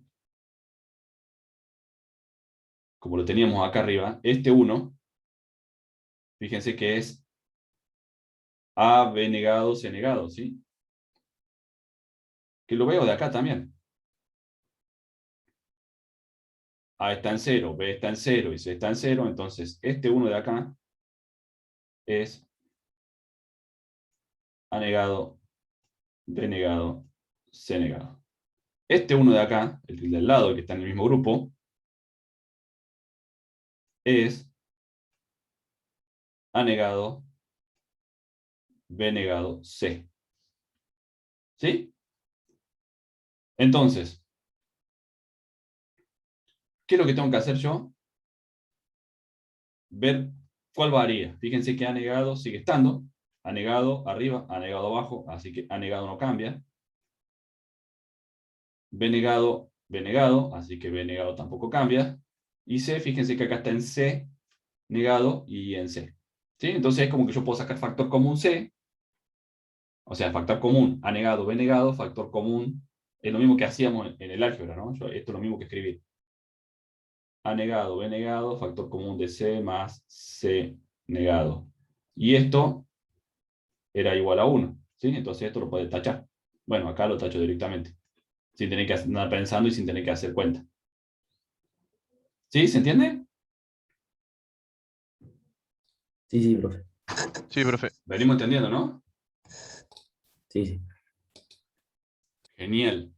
Como lo teníamos acá arriba, este 1, fíjense que es A, B negado, C negado, ¿sí? Que lo veo de acá también. A está en 0, B está en 0 y C está en 0, entonces este 1 de acá es A negado, B negado, C negado. Este 1 de acá, el del lado, el que está en el mismo grupo, es A negado, B negado, C. ¿Sí? Entonces, ¿qué es lo que tengo que hacer yo? Ver cuál varía. Fíjense que A negado sigue estando. A negado arriba, A negado abajo, así que A negado no cambia. B negado, así que B negado tampoco cambia. Y C, fíjense que acá está en C negado y en C. ¿Sí? Entonces es como que yo puedo sacar factor común C, o sea, factor común A negado, B negado, factor común, es lo mismo que hacíamos en el álgebra, ¿no? Esto es lo mismo que escribir. A negado, B negado, factor común de C más C negado. Y esto era igual a 1, ¿sí? Entonces esto lo puedes tachar. Bueno, acá lo tacho directamente, sin tener que andar pensando y sin tener que hacer cuenta. ¿Sí? ¿Se entiende? Sí, sí, profe. Sí, profe. Venimos entendiendo, ¿no? Sí, sí. Genial.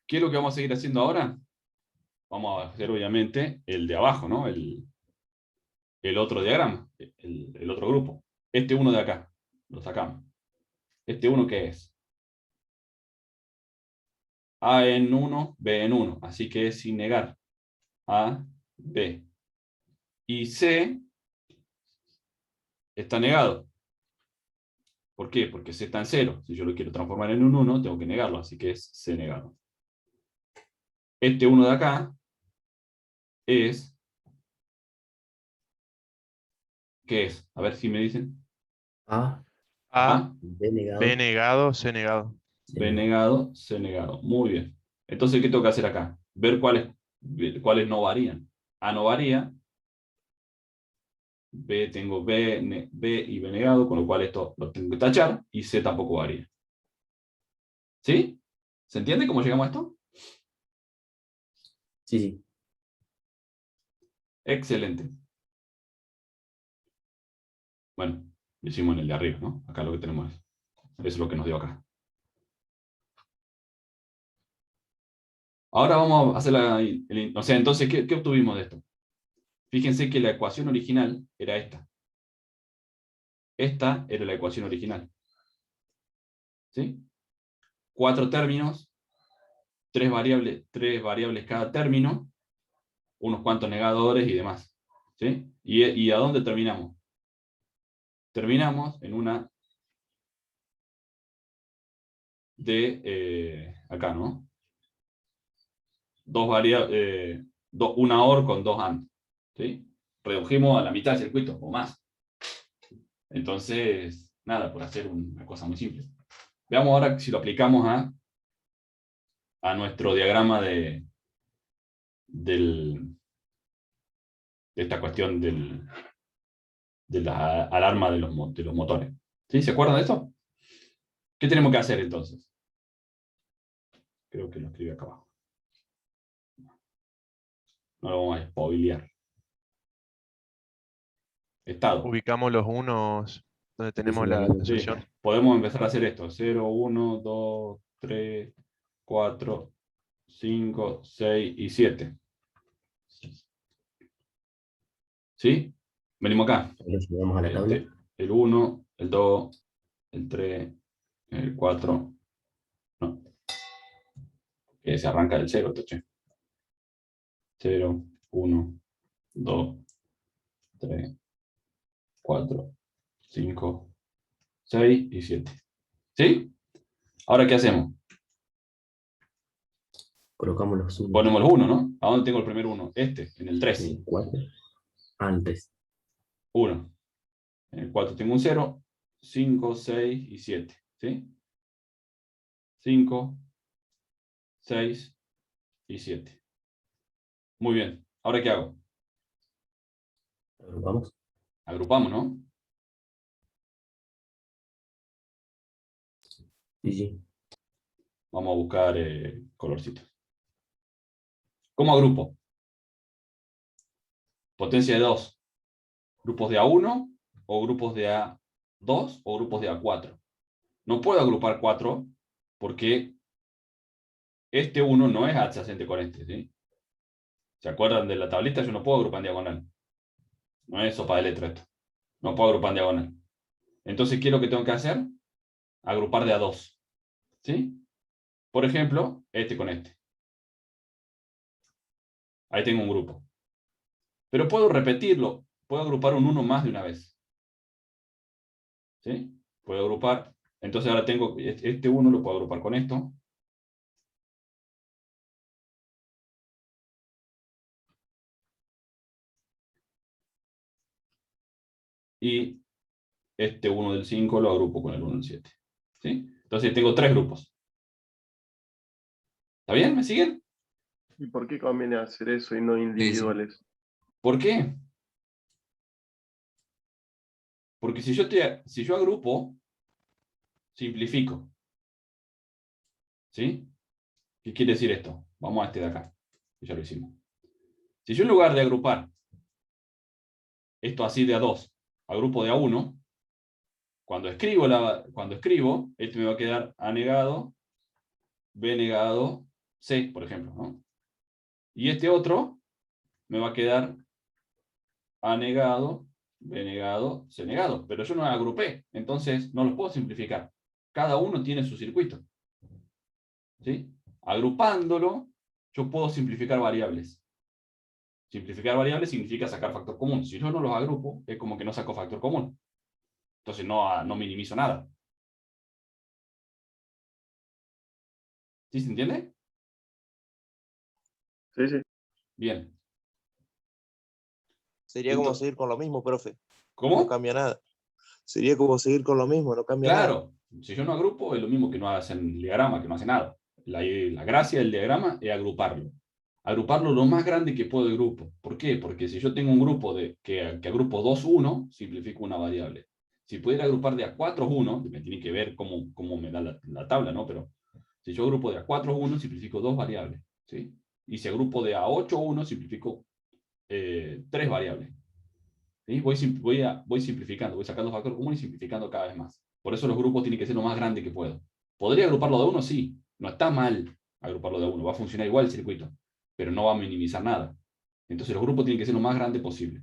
¿Qué es lo que vamos a seguir haciendo ahora? Vamos a hacer obviamente el de abajo, ¿no? El otro diagrama, el otro grupo. Este 1 de acá, lo sacamos. ¿Este 1 qué es? A en 1, B en 1. Así que es sin negar. A, B. Y C está negado. ¿Por qué? Porque C está en 0. Si yo lo quiero transformar en un 1, tengo que negarlo, así que es C negado. Este 1 de acá es... ¿Qué es? A ver si me dicen. A, A, A, B negado, B negado, C negado. C B negado. negado, C negado. Muy bien. Entonces, ¿qué tengo que hacer acá? Ver cuáles no varían. A no varía. B tengo B y B negado, con lo cual esto lo tengo que tachar. Y C tampoco varía. ¿Sí? ¿Se entiende cómo llegamos a esto? Sí, sí. Excelente. Bueno, lo hicimos en el de arriba, ¿no? Acá lo que tenemos es lo que nos dio acá. Ahora vamos a hacer o sea, entonces, ¿qué obtuvimos de esto? Fíjense que la ecuación original era esta. Esta era la ecuación original. ¿Sí? 4 términos, 3 variables cada término, unos cuantos negadores y demás. ¿Sí? ¿Y a dónde terminamos? Terminamos en una de acá, ¿no? Una OR con 2 AND. ¿Sí? Redujimos a la mitad del circuito o más. Entonces, nada, por hacer una cosa muy simple. Veamos ahora si lo aplicamos a nuestro diagrama de esta cuestión de la alarma de los motores. ¿Sí? ¿Se acuerdan de esto? ¿Qué tenemos que hacer entonces? Creo que lo escribí acá abajo. No lo vamos a spoilear. Estado. Ubicamos los unos donde tenemos la Sí, Sí, solución. podemos empezar a hacer esto. 0, 1, 2, 3, 4, 5, 6 y 7. ¿Sí? Venimos acá. Ahora llegamos a la tabla. El 1, el 2, el 3, el 4. No. Que se arranca del 0, toche. 0, 1, 2, 3, 4, 5, 6 y 7. ¿Sí? Ahora, ¿qué hacemos? Colocamos los unos. Ponemos los 1, ¿no? ¿A dónde tengo el primer 1? Este, en el 3. En el 4. Antes. 1. En el 4 tengo un 0, 5, 6 y 7. ¿Sí? 5, 6 y 7. Muy bien. ¿Ahora qué hago? Agrupamos. Agrupamos, ¿no? Sí, sí. Vamos a buscar colorcitos. ¿Cómo agrupo? Potencia de 2. ¿Grupos de A1 o grupos de A2 o grupos de A4? No puedo agrupar 4 porque este 1 no es adyacente con este, ¿sí? ¿Se acuerdan de la tablita? Yo no puedo agrupar en diagonal. No es sopa de letra esto. No puedo agrupar en diagonal. Entonces, ¿qué es lo que tengo que hacer? Agrupar de A2. ¿Sí? Por ejemplo, este con este. Ahí tengo un grupo. Pero puedo repetirlo. Puedo agrupar un 1 más de una vez. ¿Sí? Puedo agrupar. Entonces ahora tengo este 1 lo puedo agrupar con esto. Y este 1 del 5 lo agrupo con el 1 del 7. ¿Sí? Entonces tengo 3 grupos. ¿Está bien? ¿Me siguen? ¿Y por qué conviene hacer eso y no individuales? ¿Por qué? Porque si yo agrupo, simplifico. ¿Sí? ¿Qué quiere decir esto? Vamos a este de acá, que ya lo hicimos. Si yo en lugar de agrupar esto así de A2, agrupo de A1, cuando escribo, este me va a quedar A negado, B negado, C, por ejemplo, ¿no? Y este otro me va a quedar A negado, B negado, C negado. Pero yo no agrupé, entonces no los puedo simplificar. Cada uno tiene su circuito. ¿Sí? Agrupándolo, yo puedo simplificar variables. Simplificar variables significa sacar factor común. Si yo no los agrupo, es como que no saco factor común. Entonces no minimizo nada. ¿Sí se entiende? Sí, sí. Bien. Sería como Entonces, seguir con lo mismo, profe. No ¿cómo? cambia nada. Sería como seguir con lo mismo, no cambia nada. Claro, si yo no agrupo, es lo mismo que no hacen diagrama, que no hace nada. La gracia del diagrama es agruparlo. Agruparlo lo más grande que puedo el grupo. ¿Por qué? Porque si yo tengo un grupo que agrupo 2, 1, simplifico una variable. Si pudiera agrupar de a 4, 1, me tiene que ver cómo me da la tabla, ¿no? Pero si yo agrupo de a 4, 1, simplifico 2 variables, ¿sí? Y si agrupo de a 8, 1, simplifico 3 variables. ¿Sí? Voy simplificando, voy sacando factor común y simplificando cada vez más. Por eso los grupos tienen que ser lo más grande que puedo. ¿Podría agruparlo de 1? Sí. No está mal agruparlo de 1. Va a funcionar igual el circuito, pero no va a minimizar nada. Entonces los grupos tienen que ser lo más grande posible.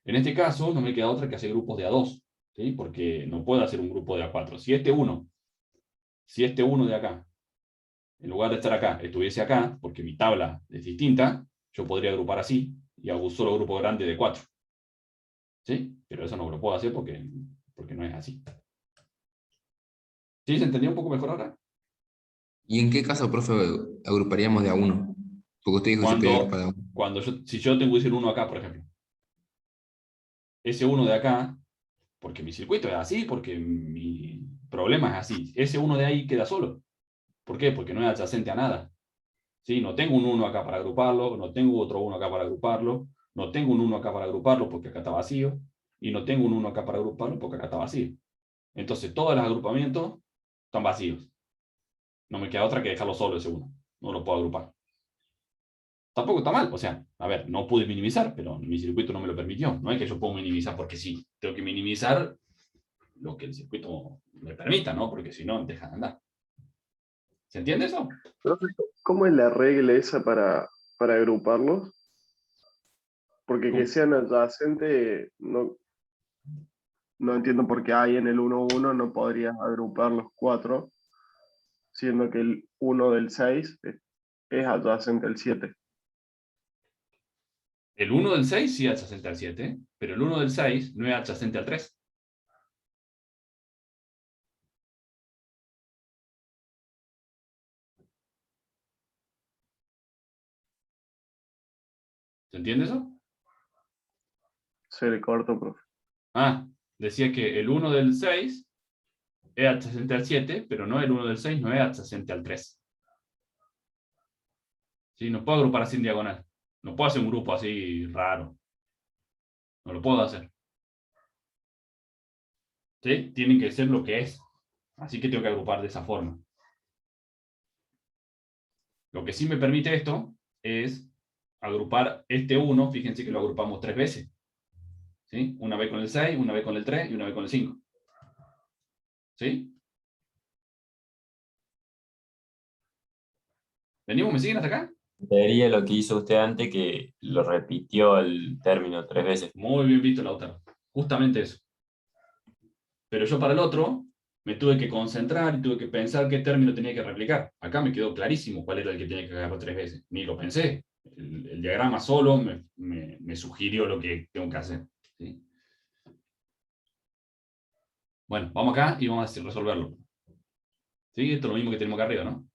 En este caso, no me queda otra que hacer grupos de A2, ¿sí? Porque no puedo hacer un grupo de A4. Si este 1 de acá, en lugar de estar acá, estuviese acá, porque mi tabla es distinta, yo podría agrupar así y hago un solo grupo grande de 4. ¿Sí? Pero eso no lo puedo hacer porque no es así. ¿Sí? ¿Se entendió un poco mejor ahora? ¿Y en qué caso, profe, agruparíamos de a uno? Porque usted dijo que se podía agrupar de a uno. Si yo tengo que decir 1 acá, por ejemplo. Ese 1 de acá, porque mi circuito es así, porque mi problema es así. Ese 1 de ahí queda solo. ¿Por qué? Porque no es adyacente a nada. ¿Sí? No tengo un 1 acá para agruparlo, no tengo otro 1 acá para agruparlo, no tengo un 1 acá para agruparlo porque acá está vacío, y no tengo un 1 acá para agruparlo porque acá está vacío. Entonces todos los agrupamientos están vacíos. No me queda otra que dejarlo solo ese 1. No lo puedo agrupar. Tampoco está mal. O sea, a ver, no pude minimizar, pero mi circuito no me lo permitió. No es que yo puedo minimizar porque sí. Tengo que minimizar lo que el circuito me permita, ¿no? Porque si no, deja de andar. ¿Se entiende eso? Profe, ¿cómo es la regla esa para agruparlos? Porque que ¿Cómo? sean adyacentes, no entiendo por qué hay en el 1-1 no podrías agrupar los 4, siendo que el 1 del 6 es adyacente al 7. El 1 del 6 sí es adyacente al 7, pero el 1 del 6 no es adyacente al 3. ¿Se entiende eso? Se le corto, profe. Ah, decía que el 1 del 6 es adyacente al 7, pero no el 1 del 6 no es adyacente al 3. ¿Sí? No puedo agrupar así en diagonal. No puedo hacer un grupo así raro. No lo puedo hacer. ¿Sí? Tiene que ser lo que es. Así que tengo que agrupar de esa forma. Lo que sí me permite esto es agrupar este 1, fíjense que lo agrupamos 3 veces. ¿Sí? Una vez con el 6, una vez con el 3 y una vez con el 5. ¿Sí? ¿Venimos? ¿Me siguen hasta acá? Sería lo que hizo usted antes, que lo repitió el término 3 veces. Muy bien visto, Lautaro. Justamente eso. Pero yo para el otro me tuve que concentrar y tuve que pensar qué término tenía que replicar. Acá me quedó clarísimo cuál era el que tenía que agarrar 3 veces. Ni lo pensé. El diagrama solo me sugirió lo que tengo que hacer. ¿Sí? Bueno, vamos acá y vamos a resolverlo. ¿Sí? Esto es lo mismo que tenemos acá arriba, ¿no?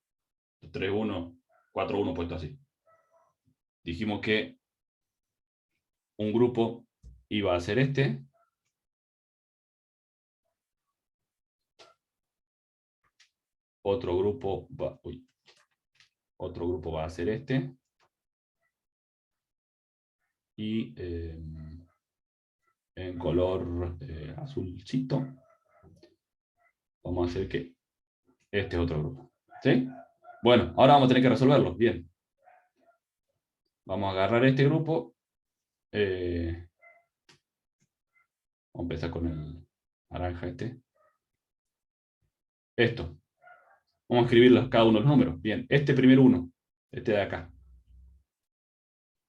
3-1, 4-1 puesto así. Dijimos que un grupo iba a ser este. Otro grupo va a ser este. Y en color azulcito vamos a hacer que este es otro grupo. ¿Sí? Bueno, ahora vamos a tener que resolverlo. Bien. Vamos a agarrar este grupo. Vamos a empezar con el naranja este. Esto. Vamos a escribir cada uno de los números. Bien, este primer 1, este de acá.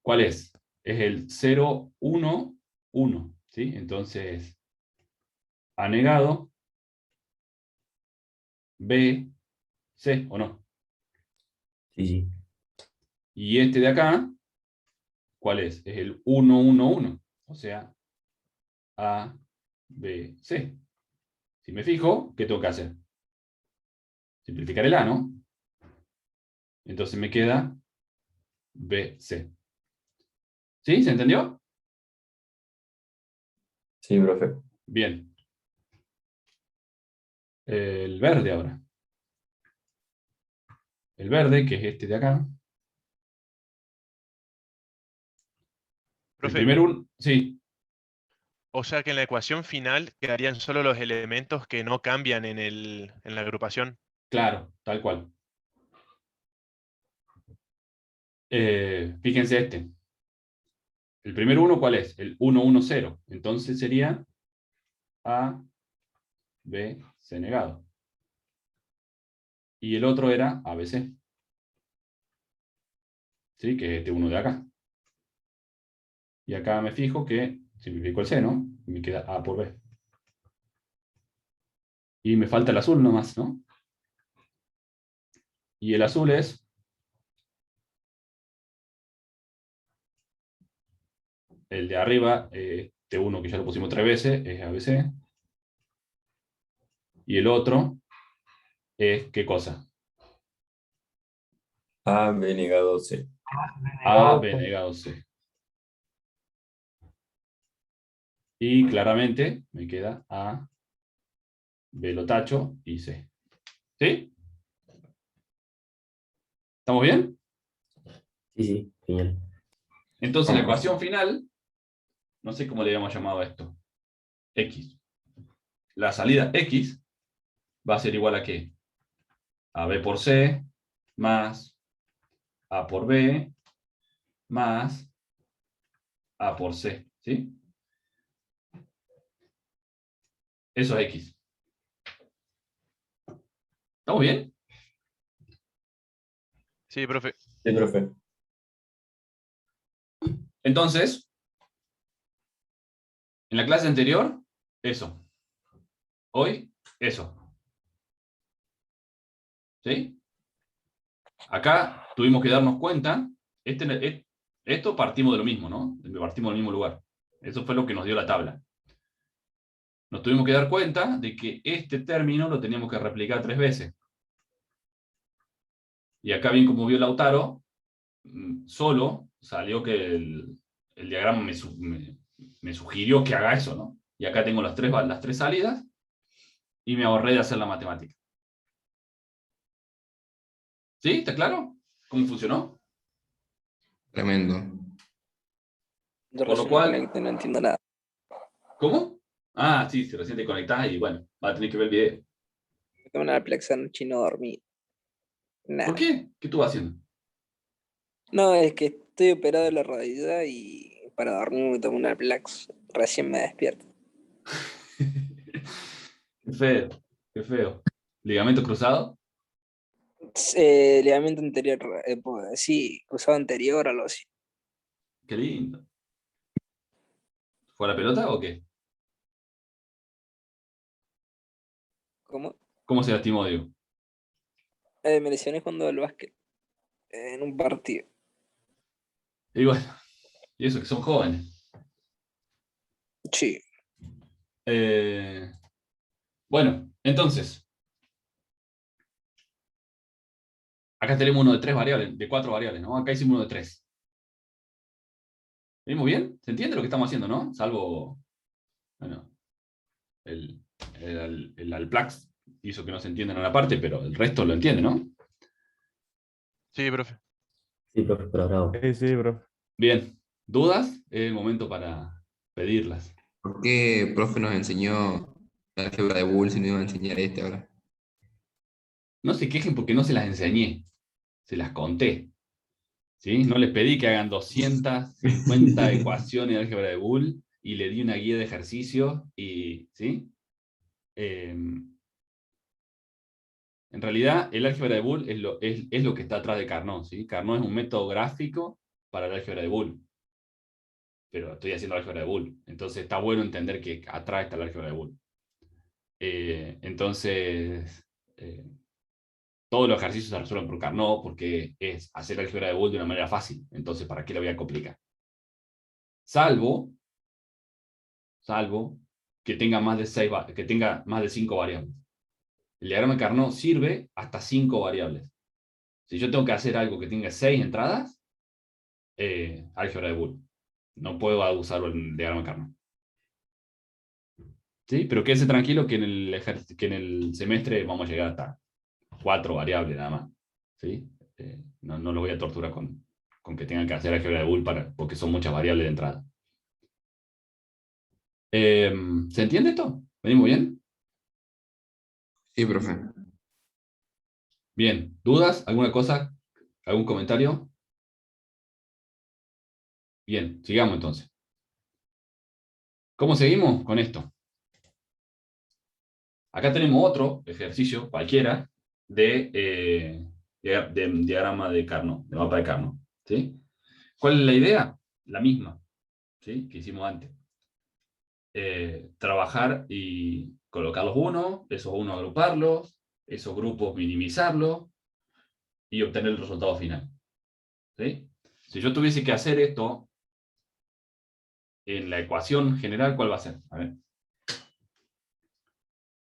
¿Cuál es? Es el 0, 1, 1. ¿Sí? Entonces, anegado B, C, ¿o no? Sí, sí. Y este de acá, ¿cuál es? Es el 1, 1, 1. O sea, A, B, C. Si me fijo, ¿qué tengo que hacer? Simplificar el A, ¿no? Entonces me queda BC. ¿Sí? ¿Se entendió? Sí, profe. Bien. El verde ahora. El verde, que es este de acá. El Profe, primer uno, sí, o sea que en la ecuación final quedarían solo los elementos que no cambian en la agrupación. claro, tal cual. Fíjense este. El primer uno, ¿cuál es? El 1, 1, 0. Entonces sería A, B, C negado. Y el otro era ABC. ¿Sí? Que es este uno de acá. Y acá me fijo que simplifico el C, ¿no? Y me queda A por B. Y me falta el azul nomás, ¿no? Y el azul es el de arriba, este uno que ya lo pusimos 3 veces, es ABC. Y el otro es, ¿qué cosa? A, B negado C. A, B negado C. Y claramente me queda A, B lo tacho y C. ¿Sí? ¿Estamos bien? Sí, sí, genial. Entonces la ecuación final, no sé cómo le habíamos llamado a esto. X. La salida X va a ser igual a ¿qué? A B por C más A por B más A por C. ¿Sí? Eso es X. ¿Estamos bien? Sí, profe. Sí, profe. Entonces, en la clase anterior, eso. Hoy, eso. ¿Sí? Acá tuvimos que darnos cuenta, esto partimos de lo mismo, ¿no? Partimos del mismo lugar. Eso fue lo que nos dio la tabla. Nos tuvimos que dar cuenta de que este término lo teníamos que replicar 3 veces. Y acá, bien como vio Lautaro, solo salió que el diagrama me sugirió que haga eso, ¿no? Y acá tengo las tres salidas y me ahorré de hacer la matemática. ¿Sí? ¿Está claro? ¿Cómo funcionó? Tremendo. Yo Por lo recién me cual, conecté, no entiendo nada. ¿cómo? Ah, sí, si recién te conectás y bueno, vas a tener que ver el video. Me tomé una Plexa anoche y no dormí. ¿Por Nada. qué? ¿Qué estuvo haciendo? No, es que estoy operado de la rodilla y para dormir me tomo una Plex. Recién me despierto. Qué feo, qué feo. ¿Ligamento cruzado? Ligamento anterior, pues, sí, cruzado anterior, algo así. Qué lindo. ¿Fue a la pelota o qué? ¿Cómo? ¿Cómo se lastimó, Diego? Me lesioné jugando al básquet en un partido. Y bueno, y eso, que son jóvenes. Sí. Bueno, entonces, acá tenemos uno de 3 variables, de 4 variables, ¿no? Acá hicimos uno de 3. ¿Venimos bien? ¿Se entiende lo que estamos haciendo, no? Salvo, bueno, el Alplax hizo que no se entiendan a la parte, pero el resto lo entiende, ¿no? Sí, profe. Sí, profe, pero bravo. Sí, profe. Bien, ¿dudas? Es el momento para pedirlas. ¿Por qué profe nos enseñó la álgebra de Boole si no iba a enseñar este ahora? No se quejen porque no se las enseñé, se las conté. ¿Sí? No les pedí que hagan 250 ecuaciones de álgebra de Boole y le di una guía de ejercicios y, ¿sí? En realidad, el álgebra de Boole es lo que está atrás de Carnot, ¿sí? Carnot es un método gráfico para el álgebra de Boole. Pero estoy haciendo álgebra de Boole. Entonces está bueno entender que atrás está el álgebra de Boole. Entonces, todos los ejercicios se resuelven por Carnot porque es hacer álgebra de Boole de una manera fácil. Entonces, ¿para qué lo voy a complicar? Salvo que tenga más de 5 variables. El diagrama de Carnot sirve hasta 5 variables. Si yo tengo que hacer algo que tenga 6 entradas, álgebra de Boole. No puedo usar el diagrama Carnot. ¿Sí? Pero quédese tranquilo que en el semestre vamos a llegar hasta 4 variables nada más. ¿Sí? No lo voy a torturar con que tengan que hacer álgebra de Boole porque son muchas variables de entrada. ¿Se entiende esto? ¿Venimos bien? Sí, profe. Bien. ¿Dudas? ¿Alguna cosa? ¿Algún comentario? Bien, sigamos entonces. ¿Cómo seguimos con esto? Acá tenemos otro ejercicio, cualquiera, de diagrama de Carnot, de mapa de Carnot. ¿Sí? ¿Cuál es la idea? La misma, ¿sí? Que hicimos antes. Trabajar y colocar los unos, esos unos agruparlos, esos grupos minimizarlos y obtener el resultado final. ¿Sí? Si yo tuviese que hacer esto en la ecuación general, ¿cuál va a ser? A ver.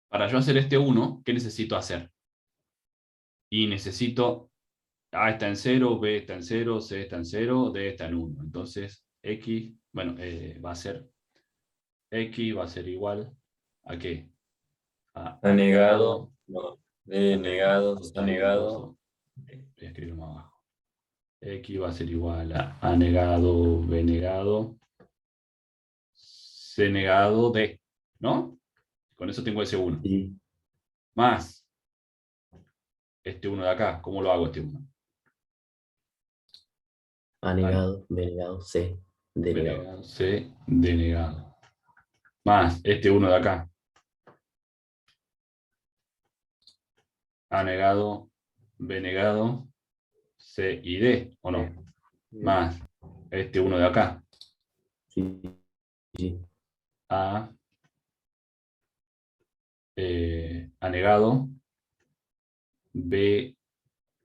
Para yo hacer este 1, ¿qué necesito hacer? Y necesito A está en 0, B está en 0, C está en 0, D está en 1. Entonces, X, bueno, va a ser X va a ser igual ¿a qué? A Anegado, no, de negado, anegado. Voy a escribirlo más abajo. X va a ser igual a negado, B negado, C negado, D. ¿No? Con eso tengo ese 1. Sí. Más este 1 de acá. ¿Cómo lo hago este 1? A negado, B negado, C, D B negado. negado, C, D negado. Más este 1 de acá. A negado, B negado, C y D, ¿o no? Más este 1 de acá. Sí. Sí. Negado, B,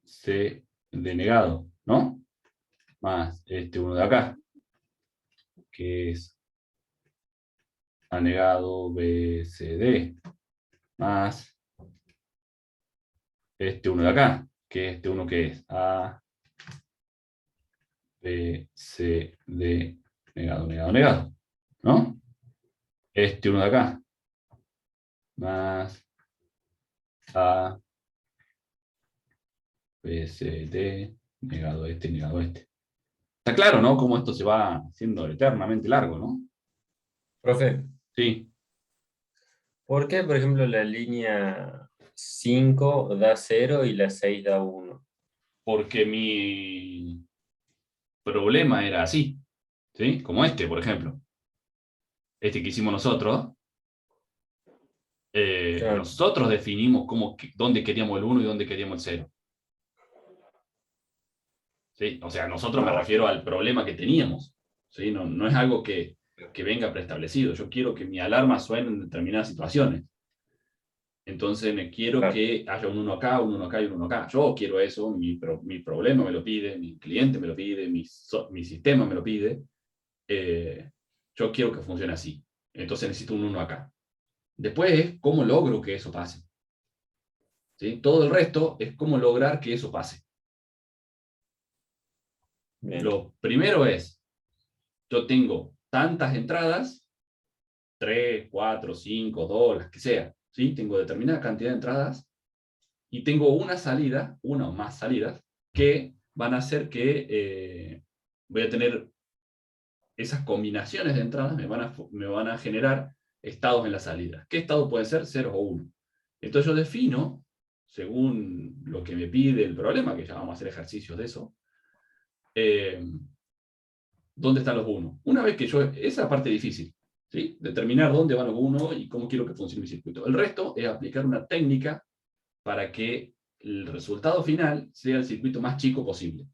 C, D negado, ¿no? Más este 1 de acá, que es A negado, B, C, D, más este 1 de acá, que este 1 que es A, B, C, D, negado, negado, negado, ¿no? Este 1 de acá, más A, B, C, D, negado este, negado este. Está claro, ¿no? Cómo esto se va haciendo eternamente largo, ¿no? Profe, Sí. ¿por qué, por ejemplo, la línea 5 da 0 y la 6 da 1? Porque mi problema era así, ¿sí? Como este, por ejemplo. Este que hicimos nosotros. Claro. Nosotros definimos dónde queríamos el 1 y dónde queríamos el 0. ¿Sí? O sea, nosotros me refiero al problema que teníamos. ¿Sí? No es algo que venga preestablecido. Yo quiero que mi alarma suene en determinadas situaciones. Entonces me quiero que haya un 1 acá, un 1 acá y un 1 acá. Yo quiero eso, mi problema me lo pide, mi cliente me lo pide, mi sistema me lo pide. Yo quiero que funcione así. Entonces necesito un 1 acá. Después es cómo logro que eso pase. ¿Sí? Todo el resto es cómo lograr que eso pase. Bien. Lo primero es, yo tengo tantas entradas, 3, 4, 5, 2, las que sea. ¿Sí? Tengo determinada cantidad de entradas y tengo una salida, una o más salidas, que van a hacer que voy a tener esas combinaciones de entradas, me van a generar estados en la salida. ¿Qué estados pueden ser? 0 o 1. Entonces yo defino, según lo que me pide el problema, que ya vamos a hacer ejercicios de eso, dónde están los 1. Una vez que esa es la parte difícil, ¿sí? Determinar dónde van los 1 y cómo quiero que funcione mi circuito. El resto es aplicar una técnica para que el resultado final sea el circuito más chico posible.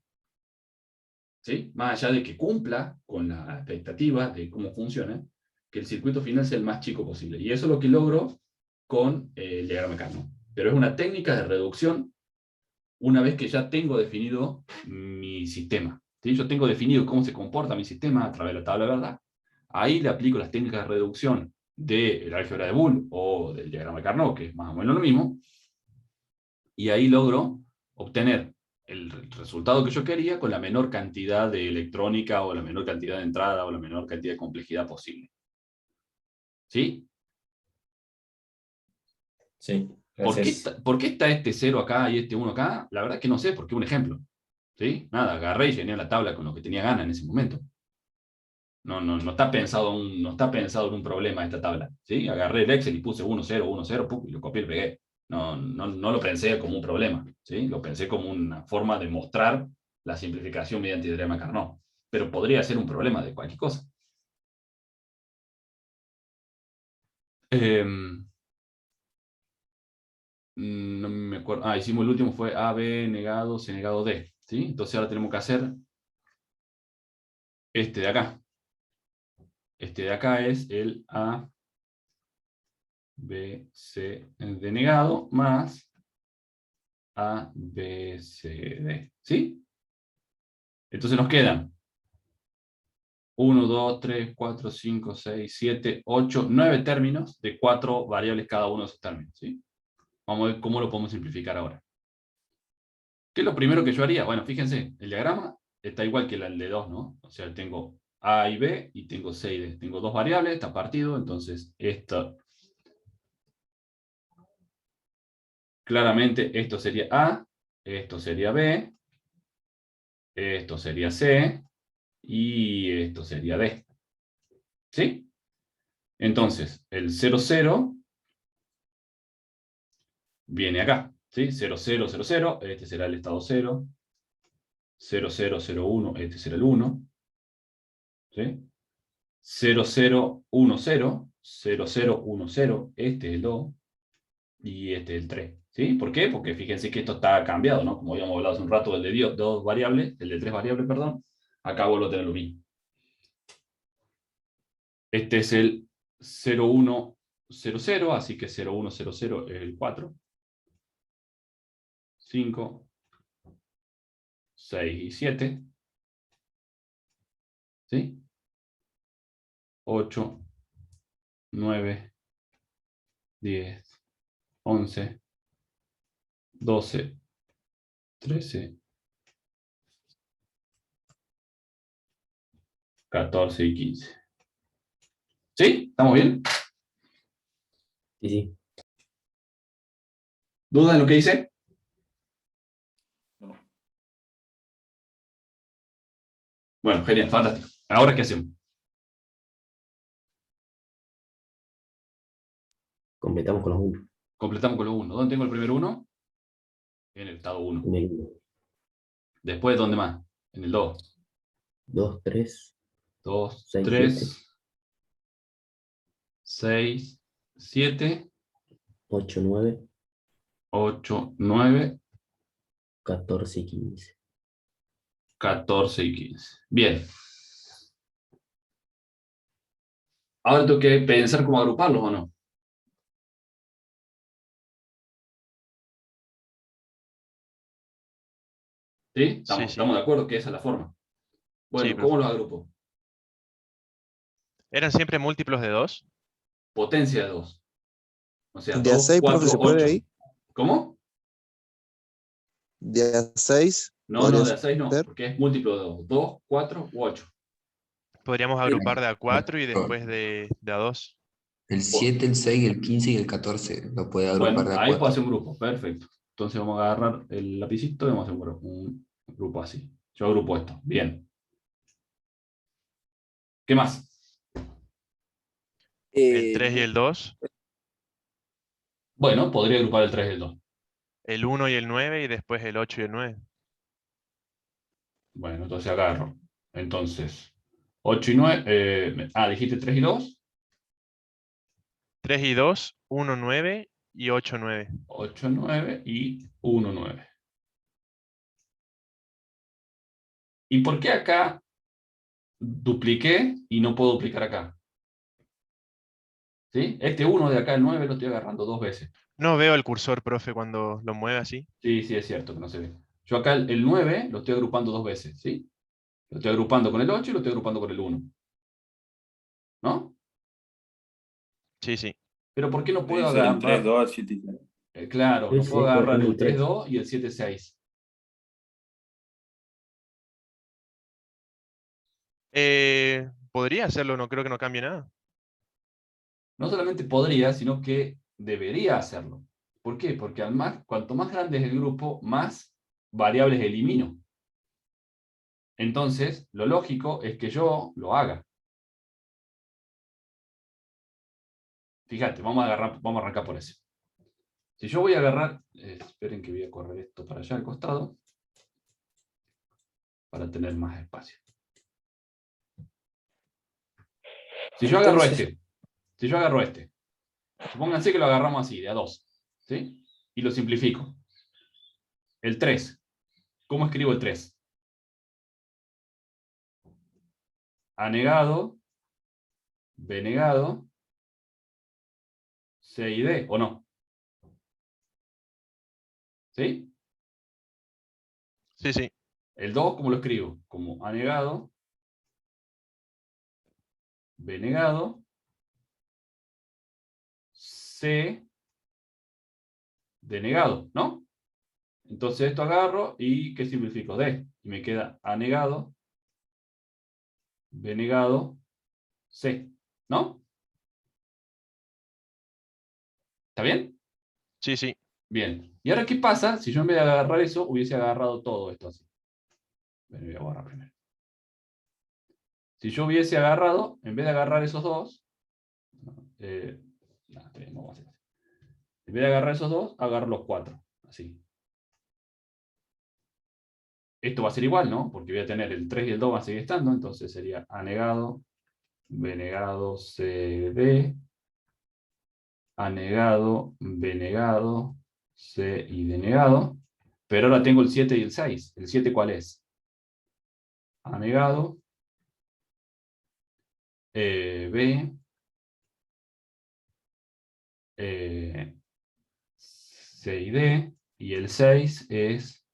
¿Sí? Más allá de que cumpla con la expectativa de cómo funciona, que el circuito final sea el más chico posible. Y eso es lo que logro con el diagrama Carnot. Pero es una técnica de reducción una vez que ya tengo definido mi sistema. ¿Sí? Yo tengo definido cómo se comporta mi sistema a través de la tabla de verdad. Ahí le aplico las técnicas de reducción del álgebra de Boole o del diagrama Carnot, que es más o menos lo mismo, y ahí logro obtener el resultado que yo quería con la menor cantidad de electrónica o la menor cantidad de entrada o la menor cantidad de complejidad posible. ¿Sí? Sí, ¿Por qué, gracias. por qué está este 0 acá y este 1 acá? La verdad es que no sé, porque es un ejemplo. ¿Sí? Nada, agarré y llené la tabla con lo que tenía ganas en ese momento. No está pensado no está pensado en un problema esta tabla. ¿Sí? Agarré el Excel y puse 1, 0, 1, 0, y lo copié y pegué. No lo pensé como un problema. ¿Sí? Lo pensé como una forma de mostrar la simplificación mediante diagrama Carnot. Pero podría ser un problema de cualquier cosa. No me acuerdo. Ah, hicimos el último, fue A, B negado, C negado, D. ¿Sí? Entonces ahora tenemos que hacer este de acá. Este de acá es el A, B, C denegado más A, B, C, D. ¿Sí? Entonces nos quedan 1, 2, 3, 4, 5, 6, 7, 8, 9 términos de 4 variables cada uno de esos términos. ¿Sí? Vamos a ver cómo lo podemos simplificar ahora. ¿Qué es lo primero que yo haría? Bueno, fíjense, el diagrama está igual que el de 2, ¿no? O sea, tengo A y B y tengo C y D. Tengo dos variables, está partido, entonces esto... Claramente esto sería A, esto sería B, esto sería C y esto sería D. ¿Sí? Entonces, el 0, 0 viene acá. ¿Sí? 0, 0, 0, 0, este será el estado 0. 0, 0, 0, 1, este será el 1. ¿Sí? 0, 0, 1, 0, 0, 0, 1, 0, este es el 2 y este es el 3. ¿Sí? ¿Por qué? Porque fíjense que esto está cambiado, ¿no? Como habíamos hablado hace un rato del de dos variables, el de tres variables, perdón. Acá vuelvo a tener lo mismo. Este es el 0, 1, 0, 0, así que 0, 1, 0, 0 es el 4. 5, 6 y 7. ¿Sí? 8, 9, 10, 11, 12, 13, 14 y 15. ¿Sí? ¿Estamos bien? Sí, sí. ¿Duda en lo que hice? Bueno, genial, fantástico. ¿Ahora qué hacemos? Completamos con los 1. Completamos con los 1. ¿Dónde tengo el primer 1? En el estado 1. En el 1. Después, ¿dónde más? En el 2. 2, 3, 2, 6, 3, 7, 6, 7, 8, 9, 8, 9, 14 y 15. 14 y 15. Bien. Ahora tengo que pensar cómo agruparlos o no. ¿Sí? Sí, Estamos de acuerdo que esa es la forma. sí, Bueno, ¿cómo profe. los agrupo? ¿Eran siempre múltiplos de 2? Potencia de 2. O sea, De a 2, 6, profe, 4, ¿se puede 8. ahí? ¿Cómo? De a 6 No, podría de a 6 no, ser. porque es múltiplo de 2. 2, 4 u 8. Podríamos agrupar de a 4 y Pero después de a 2. el 7, el 6, el 15 y el 14 lo puede agrupar Bueno, de a ahí puedo 4. hacer un grupo. Perfecto. Entonces vamos a agarrar el lapicito y vamos a hacer un grupo así. Yo agrupo esto. Bien. ¿Qué más? El 3 y el 2. Bueno, podría agrupar el 3 y el 2. El 1 y el 9 y después el 8 y el 9. Bueno, entonces agarro. Entonces, 8 y 9. Dijiste 3 y 2. 3 y 2, 1, 9 y 8, 9. 8, 9 y 1, 9. ¿Y por qué acá dupliqué y no puedo duplicar acá? ¿Sí? Este 1 de acá, el 9, lo estoy agarrando dos veces. No veo el cursor, profe, cuando lo mueve así. Sí, sí, es cierto que no se ve. Yo acá el 9 lo estoy agrupando dos veces, ¿sí? Lo estoy agrupando con el 8 y lo estoy agrupando con el 1. ¿No? Sí, sí. Pero ¿por qué no puedo Debe ser el 3, agarrar? 2, 7 y 6. Claro, Sí, no sí, puedo agarrar corresponde el al 3. 3, 2 y el 7, 6. Podría hacerlo, no creo que no cambie nada. No solamente podría, sino que debería hacerlo. ¿Por qué? Porque cuanto más grande es el grupo, más variables elimino. Entonces, lo lógico es que yo lo haga. Fíjate, vamos a arrancar por eso. Si yo voy a agarrar, esperen que voy a correr esto para allá al costado, para tener más espacio. Si yo agarro este, supónganse que lo agarramos así, de a 2, ¿sí? Y lo simplifico. El 3, ¿cómo escribo el 3? A negado, B negado, C y D, ¿o no? ¿Sí? Sí, sí. El 2, ¿cómo lo escribo? Como A negado, B negado, C, D negado, ¿no? Entonces esto agarro y ¿qué simplifico? D. Y me queda A negado, B negado, C, ¿no? ¿Está bien? Sí, sí. Bien. ¿Y ahora qué pasa si yo en vez de agarrar eso hubiese agarrado todo esto así? Bueno, voy a borrar primero. Si yo hubiese agarrado, en vez de agarrar esos dos, no, vamos a hacer así. En vez de agarrar esos dos, agarro los 4. Así. Esto va a ser igual, ¿no? Porque voy a tener el 3 y el 2 van a seguir estando, entonces sería A negado, B negado, C, D, A negado, B negado, C y D negado. Pero ahora tengo el 7 y el 6. ¿El 7 cuál es? A negado, B, C y D, y el 6 es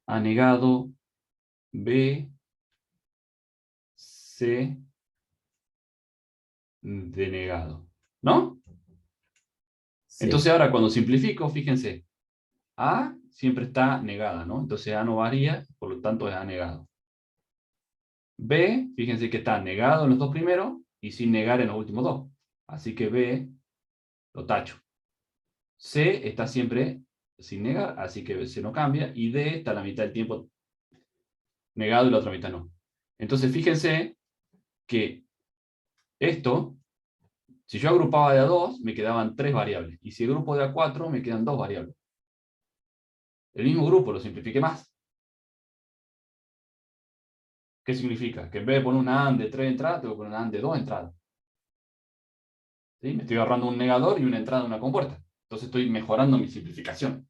A negado, B, C, D negado. ¿No? Sí. Entonces ahora cuando simplifico, fíjense, A siempre está negada, ¿no? Entonces A no varía, por lo tanto es A negado. B, fíjense que está negado en los dos primeros y sin negar en los últimos dos. Así que B lo tacho. C está siempre sin negar, así que C no cambia. Y D está la mitad del tiempo negado y la otra mitad no. Entonces fíjense que esto, si yo agrupaba de a 2, me quedaban 3 variables. Y si agrupo de a 4, me quedan 2 variables. El mismo grupo lo simplifiqué más. ¿Qué significa? Que en vez de poner una AND de 3 entradas, tengo que poner una AND de 2 entradas. ¿Sí? Me estoy ahorrando un negador y una entrada de una compuerta. Entonces estoy mejorando mi simplificación.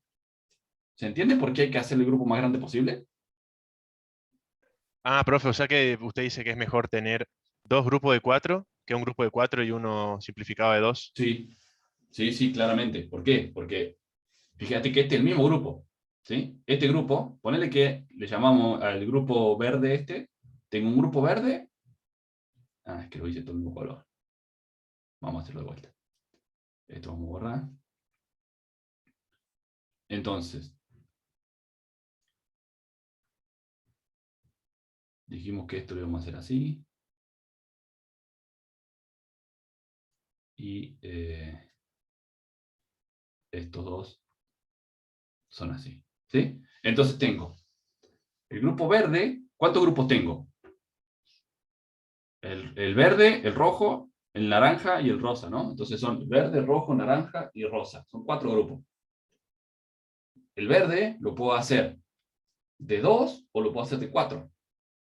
¿Se entiende por qué hay que hacer el grupo más grande posible? Ah, profe, o sea que usted dice que es mejor tener dos grupos de 4 que un grupo de 4 y uno simplificado de 2. Sí, sí, sí, claramente. ¿Por qué? Porque fíjate que este es el mismo grupo. ¿Sí? Este grupo, ponele que le llamamos al grupo verde este. Tengo un grupo verde. Ah, es que lo hice todo el mismo color. Vamos a hacerlo de vuelta. Esto vamos a borrar. Entonces, dijimos que esto lo íbamos a hacer así. Y estos dos son así. ¿Sí? Entonces tengo el grupo verde. ¿Cuántos grupos tengo? El verde, el rojo, el naranja y el rosa, ¿no? Entonces son verde, rojo, naranja y rosa. Son 4 grupos. El verde lo puedo hacer de 2 o lo puedo hacer de 4.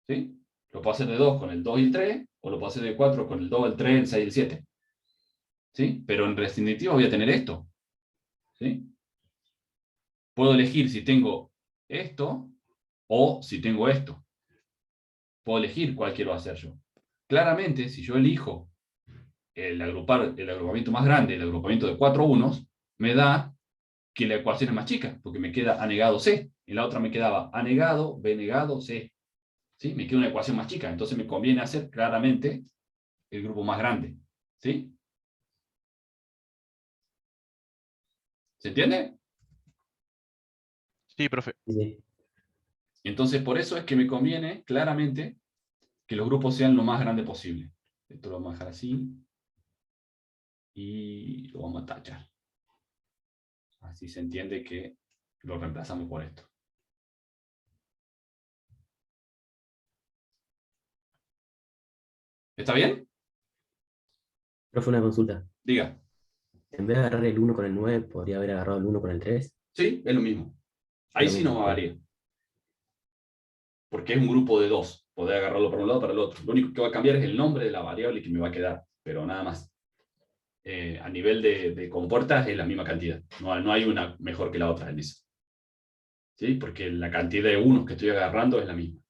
¿Sí? Lo puedo hacer de 2 con el 2 y el 3, o lo puedo hacer de 4 con el 2, el 3, el 6 y el 7. ¿Sí? Pero en definitiva voy a tener esto. ¿Sí? Puedo elegir si tengo esto o si tengo esto. Puedo elegir cuál quiero hacer yo. Claramente, si yo elijo el agrupamiento más grande, el agrupamiento de 4 unos, me da que la ecuación es más chica, porque me queda A negado C. En la otra me quedaba A negado, B negado, C. ¿Sí? Me queda una ecuación más chica. Entonces me conviene hacer claramente el grupo más grande. ¿Sí? ¿Se entiende? Sí, profe. Sí. Entonces, por eso es que me conviene claramente que los grupos sean lo más grande posible. Esto lo vamos a dejar así. Y lo vamos a tachar. Así se entiende que lo reemplazamos por esto. ¿Está bien? Profe, una consulta. Diga. En vez de agarrar el 1 con el 9, ¿podría haber agarrado el 1 con el 3? Sí, es lo mismo. Ahí Es lo sí mismo, no varía. Porque es un grupo de dos. Podés agarrarlo para un lado o para el otro. Lo único que va a cambiar es el nombre de la variable que me va a quedar. Pero nada más. A nivel de compuertas es la misma cantidad. No hay una mejor que la otra en eso. ¿Sí? Porque la cantidad de unos que estoy agarrando es la misma.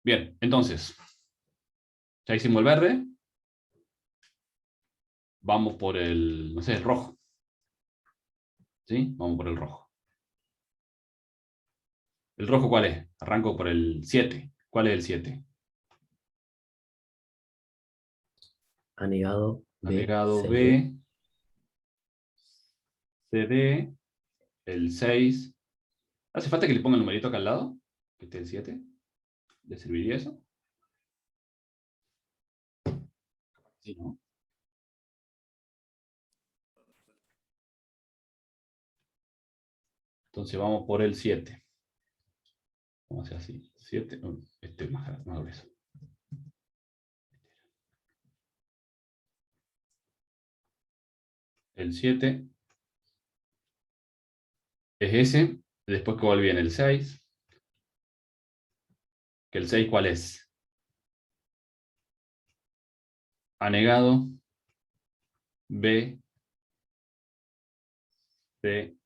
Bien, entonces. Ya hicimos el verde. Vamos por el, no sé, el rojo. ¿Sí? Vamos por el rojo. ¿El rojo cuál es? Arranco por el 7. ¿Cuál es el 7? Anegado B, Anegado CD. B, CD, el 6. ¿Hace falta que le ponga el numerito acá al lado? Que esté el 7. ¿Le serviría eso? Sí, ¿no? Entonces vamos por el 7. Vamos a hacer así. 7. Este es más grueso. El 7 es ese. Después, ¿cuál viene? El 6. ¿Que el 6 cuál es? Anegado B, C,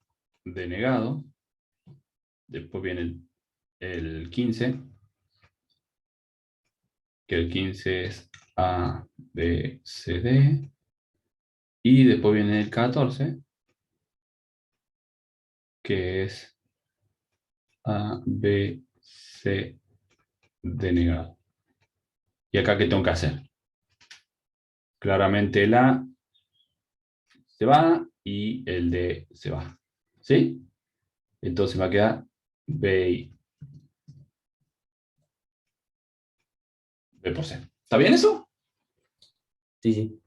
denegado. Después viene el 15. Que el 15 es A, B, C, D. Y después viene el 14, que es A, B, C, denegado. ¿Y acá qué tengo que hacer? Claramente el A se va y el D se va. ¿Sí? Entonces me va a quedar B por C. ¿Está bien eso? Sí, sí.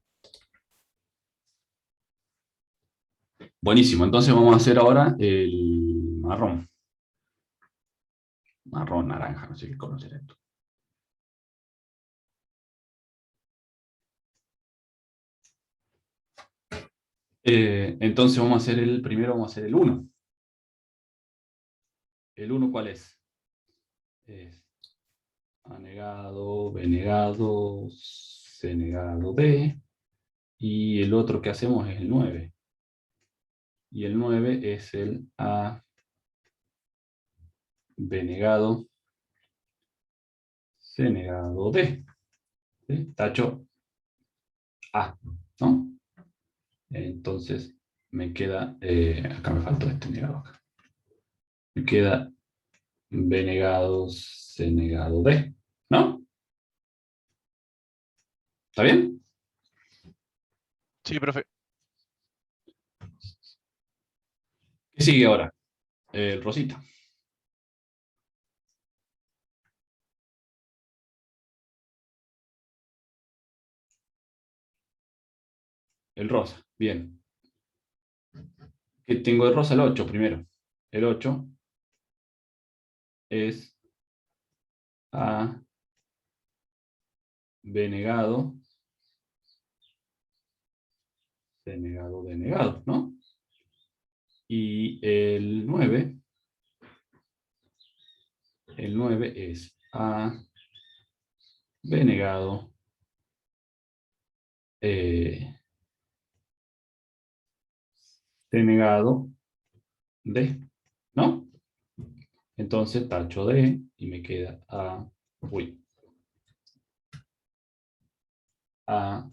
Buenísimo. Entonces vamos a hacer ahora el marrón. Marrón, naranja, no sé qué color será esto. Entonces vamos a hacer primero vamos a hacer el 1. ¿El 1 cuál es? Es A negado, B negado, C negado, D. Y el otro que hacemos es el 9. Y el 9 es el A, B negado, C negado, D. ¿Sí? Tacho A, ¿no? Entonces me queda, acá me faltó este negado acá. Me queda B negado, C negado, D, ¿no? ¿Está bien? Sí, profe. ¿Qué sigue ahora? El rosita. El rosa, bien. ¿Qué tengo de rosa? El 8 primero. El 8 es A, B negado, C negado, D negado, ¿no? Y el 9 es A, B negado, C negado, D, ¿no? Entonces tacho D y me queda A, A,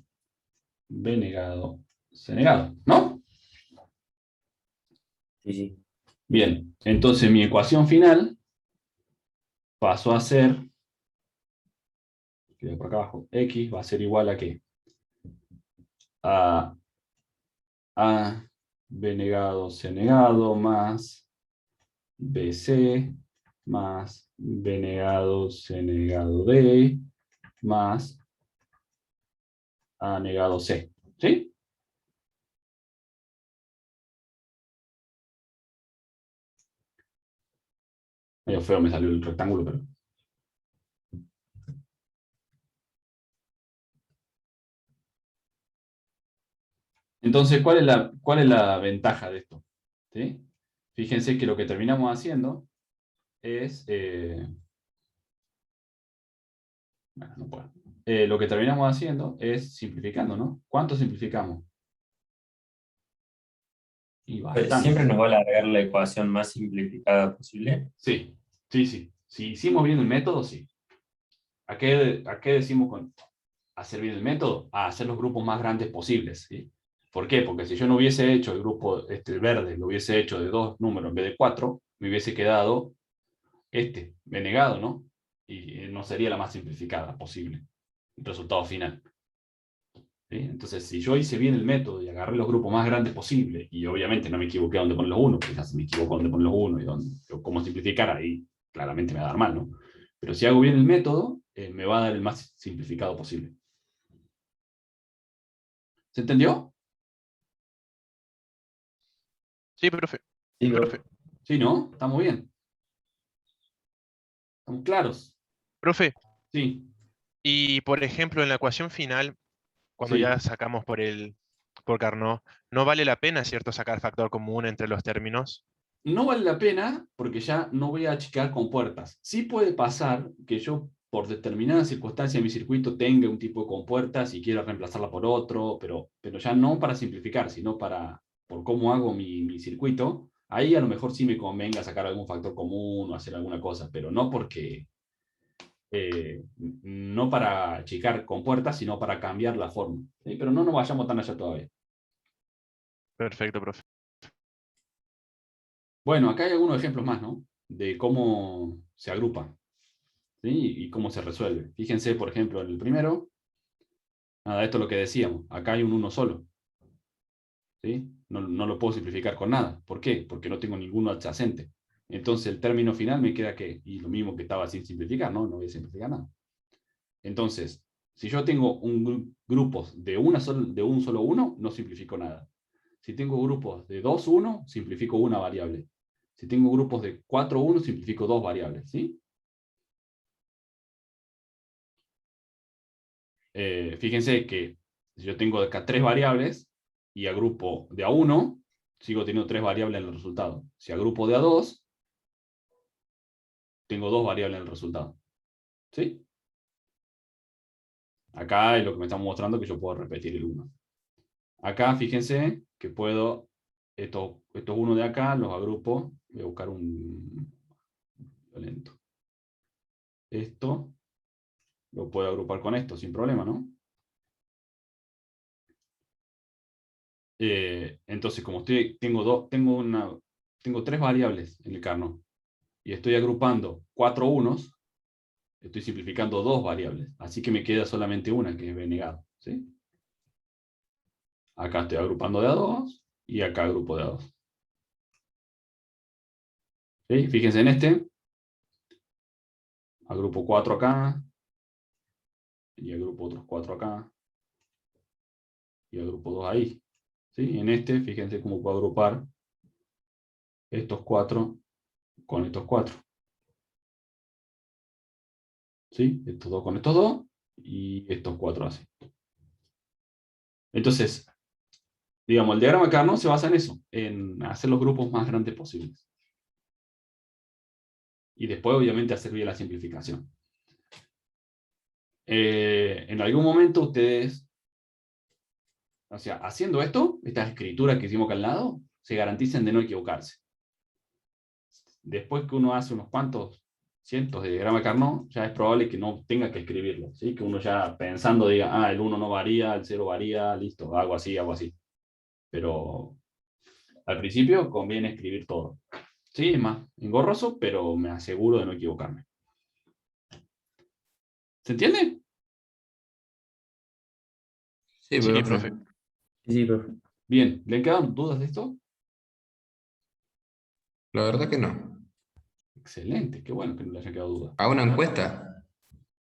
B negado, C negado, ¿no? Sí, sí. Bien, entonces mi ecuación final pasó a ser, queda por acá abajo, X va a ser igual a ¿qué? A B negado, C negado, más BC más B negado C negado D más A negado C. ¿Sí? Medio feo me salió el rectángulo, pero... Entonces, ¿cuál es la ventaja de esto? ¿Sí? Fíjense que lo que terminamos haciendo es... bueno, no puedo. Lo que terminamos haciendo es simplificando, ¿no? ¿Cuánto simplificamos? Y bastante. Siempre nos va a alargar la ecuación más simplificada posible. Sí, sí, sí. Si hicimos bien el método, sí. ¿A qué decimos con hacer bien el método? A hacer los grupos más grandes posibles, ¿sí? ¿Por qué? Porque si yo no hubiese hecho el grupo verde, lo hubiese hecho de 2 números en vez de 4, me hubiese quedado B negado, ¿no? Y no sería la más simplificada posible, el resultado final. ¿Sí? Entonces, si yo hice bien el método y agarré los grupos más grandes posible, y obviamente no me equivoqué donde poner los 1, quizás me equivoco donde poner los 1 y cómo simplificar, ahí claramente me va a dar mal, ¿no? Pero si hago bien el método, me va a dar el más simplificado posible. ¿Se entendió? Sí, profe. Sí, Profe. Sí, ¿no? Estamos bien. ¿Estamos claros? Profe, Sí, y por ejemplo, en la ecuación final, cuando sí. ya sacamos por Carnot, ¿no vale la pena, cierto, sacar factor común entre los términos? No vale la pena porque ya no voy a achicar con puertas. Sí puede pasar que yo, por determinada circunstancia en mi circuito, tenga un tipo de compuertas y quiera reemplazarla por otro, pero ya no para simplificar, sino por cómo hago mi circuito. Ahí a lo mejor sí me convenga sacar algún factor común o hacer alguna cosa, pero no porque, no para achicar con puertas, sino para cambiar la forma. ¿Sí? Pero no nos vayamos tan allá todavía. Perfecto, profe. Bueno, acá hay algunos ejemplos más, ¿no? De cómo se agrupa, ¿sí? Y cómo se resuelve. Fíjense, por ejemplo, en el primero, nada, esto es lo que decíamos, acá hay un 1 solo, ¿sí? No lo puedo simplificar con nada. ¿Por qué? Porque no tengo ninguno adyacente. Entonces el término final me queda ¿qué? Y lo mismo que estaba sin simplificar, ¿no? No voy a simplificar nada. Entonces, si yo tengo grupos de un solo uno, no simplifico nada. Si tengo grupos de 2, 1, simplifico una variable. Si tengo grupos de 4, 1, simplifico dos variables, ¿sí? Fíjense que si yo tengo acá 3 variables y agrupo de a 1, sigo teniendo 3 variables en el resultado. Si agrupo de a 2, tengo 2 variables en el resultado. ¿Sí? Acá es lo que me están mostrando que yo puedo repetir el 1. Acá fíjense que puedo, estos 1 de acá los agrupo, voy a buscar un violento. Esto lo puedo agrupar con esto sin problema, ¿no? Entonces, como tengo 3 variables en el Carnot y estoy agrupando 4 unos, estoy simplificando 2 variables. Así que me queda solamente una, que es B negado. ¿Sí? Acá estoy agrupando de a 2 y acá agrupo de a 2. ¿Sí? Fíjense en este. Agrupo 4 acá. Y agrupo otros 4 acá. Y agrupo 2 ahí. ¿Sí? En este, fíjense cómo puedo agrupar estos 4 con estos 4. ¿Sí? Estos 2 con estos 2 y estos 4 así. Entonces, digamos, el diagrama Carnot se basa en eso, en hacer los grupos más grandes posibles. Y después, obviamente, hacer bien la simplificación. En algún momento ustedes, o sea, haciendo esto, estas escrituras que hicimos acá al lado, se garantizan de no equivocarse. Después que uno hace unos cuantos cientos de diagrama Carnot, ya es probable que no tenga que escribirlo, ¿sí? Que uno ya pensando diga, el 1 no varía, el 0 varía, listo, hago así, hago así. Pero al principio conviene escribir todo. Sí, es más engorroso, pero me aseguro de no equivocarme. ¿Se entiende? Sí, Sí, profe. profe. Sí, profe. Bien, ¿le quedan dudas de esto? La verdad que no. Excelente, qué bueno que no le haya quedado duda. Hago una encuesta.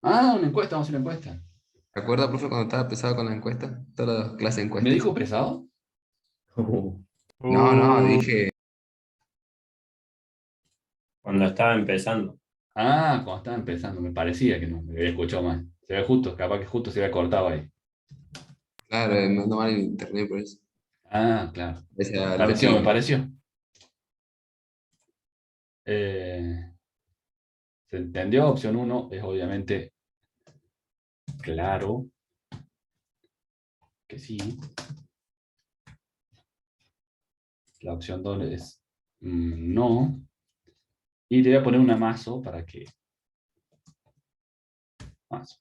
Ah, una encuesta, vamos a hacer una encuesta. ¿Te acuerdas, profe, cuando estaba pesado con la encuesta? Todas las clases de ¿Me encuestas. dijo pesado? No, dije. Cuando estaba empezando. Ah, cuando estaba empezando, me parecía que no, me había escuchado mal. Se ve justo, capaz que justo se había cortado ahí. Claro, no mal en internet por eso. Ah, claro. Esa Me lo pareció, me que. pareció. ¿Se entendió? Opción 1 es obviamente claro que sí. La opción 2 es no. Y te voy a poner un mazo para que... Mazo.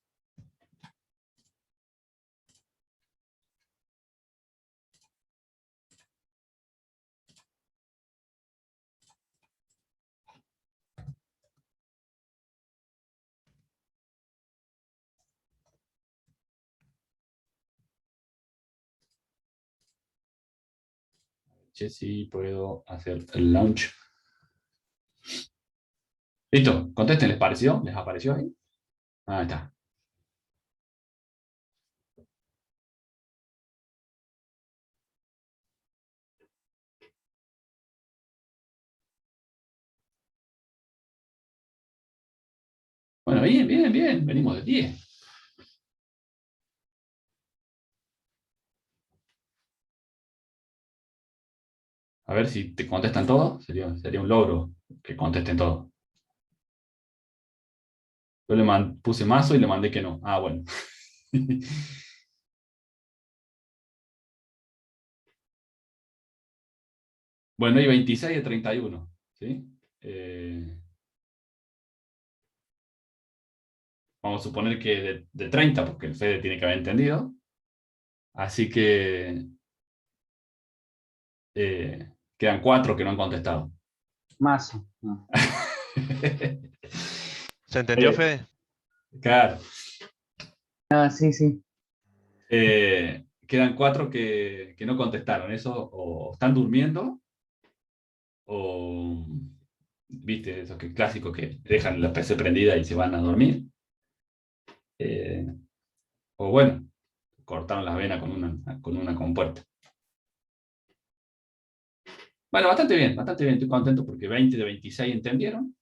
Che, sí, puedo hacer el launch. Listo, contesten, ¿les pareció? ¿Les apareció ahí? Ahí está. Bueno, bien, bien, bien. Venimos de 10. A ver si te contestan todo. Sería un logro que contesten todo. Yo puse mazo y le mandé que no. Ah, bueno. Bueno, hay 26 de 31. ¿Sí? Vamos a suponer que de 30, porque el Fede tiene que haber entendido. Así que quedan 4 que no han contestado. Mazo. No. ¿Se entendió, Fede? Claro. Ah, sí, sí. Quedan 4 que no contestaron. Eso o están durmiendo o, viste, esos clásicos que dejan la PC prendida y se van a dormir. O bueno, cortaron las venas con una compuerta. Bueno, bastante bien, estoy contento porque 20 de 26 entendieron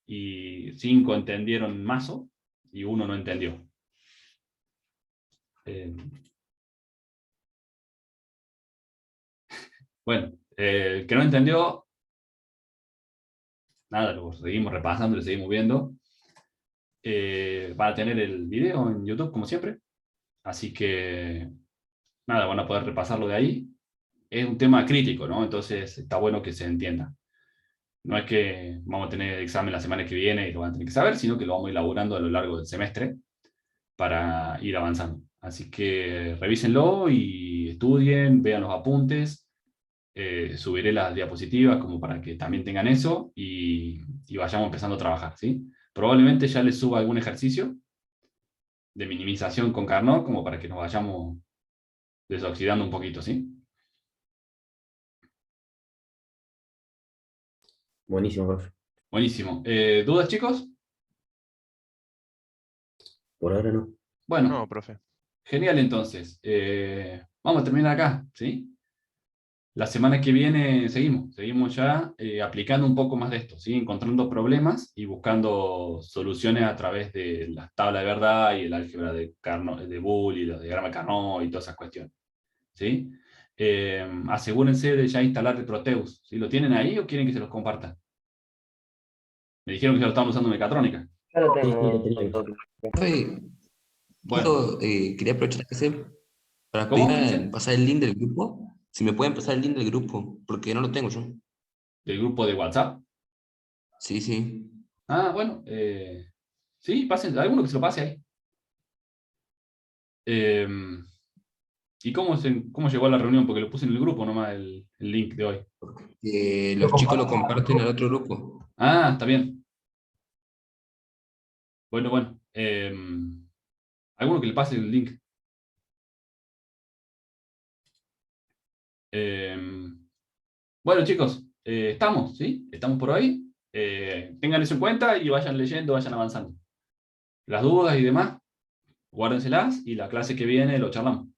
y 5 entendieron mazo y 1 no entendió. Bueno, el que no entendió, nada, lo seguimos repasando, lo seguimos viendo. Van a tener el video en YouTube, como siempre. Así que, nada, van a poder repasarlo de ahí. Es un tema crítico, ¿no? Entonces está bueno que se entienda. No es que vamos a tener examen la semana que viene y lo van a tener que saber, sino que lo vamos a ir elaborando a lo largo del semestre para ir avanzando. Así que revísenlo y estudien, vean los apuntes. Subiré las diapositivas como para que también tengan eso y vayamos empezando a trabajar, ¿sí? Probablemente ya les suba algún ejercicio de minimización con Carnot como para que nos vayamos desoxidando un poquito, ¿sí? Buenísimo, profe. Buenísimo. ¿Dudas, chicos? Por ahora no. Bueno, No, profe. genial entonces. Vamos a terminar acá, ¿sí? La semana que viene seguimos ya aplicando un poco más de esto, ¿sí? Encontrando problemas y buscando soluciones a través de la tabla de verdad y el álgebra de Boole y los diagramas de Carnot y todas esas cuestiones, ¿sí? Asegúrense de ya instalar el Proteus, ¿sí? ¿Lo tienen ahí o quieren que se los comparta? Me dijeron que ya lo estaban usando en mecatrónica. Ya lo Sí, sí, lo tengo. tenía. Profe, Bueno, justo quería aprovechar que hacer para ¿cómo, pedir Cristian? pasar el link del grupo. Si me pueden pasar el link del grupo, porque no lo tengo yo. ¿Del grupo de WhatsApp? Sí, sí. Ah, bueno, sí, pasen, alguno que se lo pase ahí. ¿Y cómo llegó a la reunión? Porque lo puse en el grupo nomás el link de hoy. Los chicos lo comparten al otro grupo. Ah, está bien. Bueno. Alguno que le pase el link. Bueno, chicos, estamos, ¿sí? Estamos por hoy. tengan eso en cuenta y vayan leyendo, vayan avanzando. Las dudas y demás, guárdenselas y la clase que viene lo charlamos.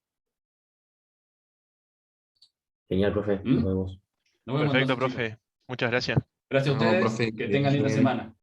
Genial, profe. Nos vemos. Nos vemos Perfecto, entonces, chicos. profe. Muchas gracias. Gracias a No, ustedes, profe, que que tengan linda bien. semana.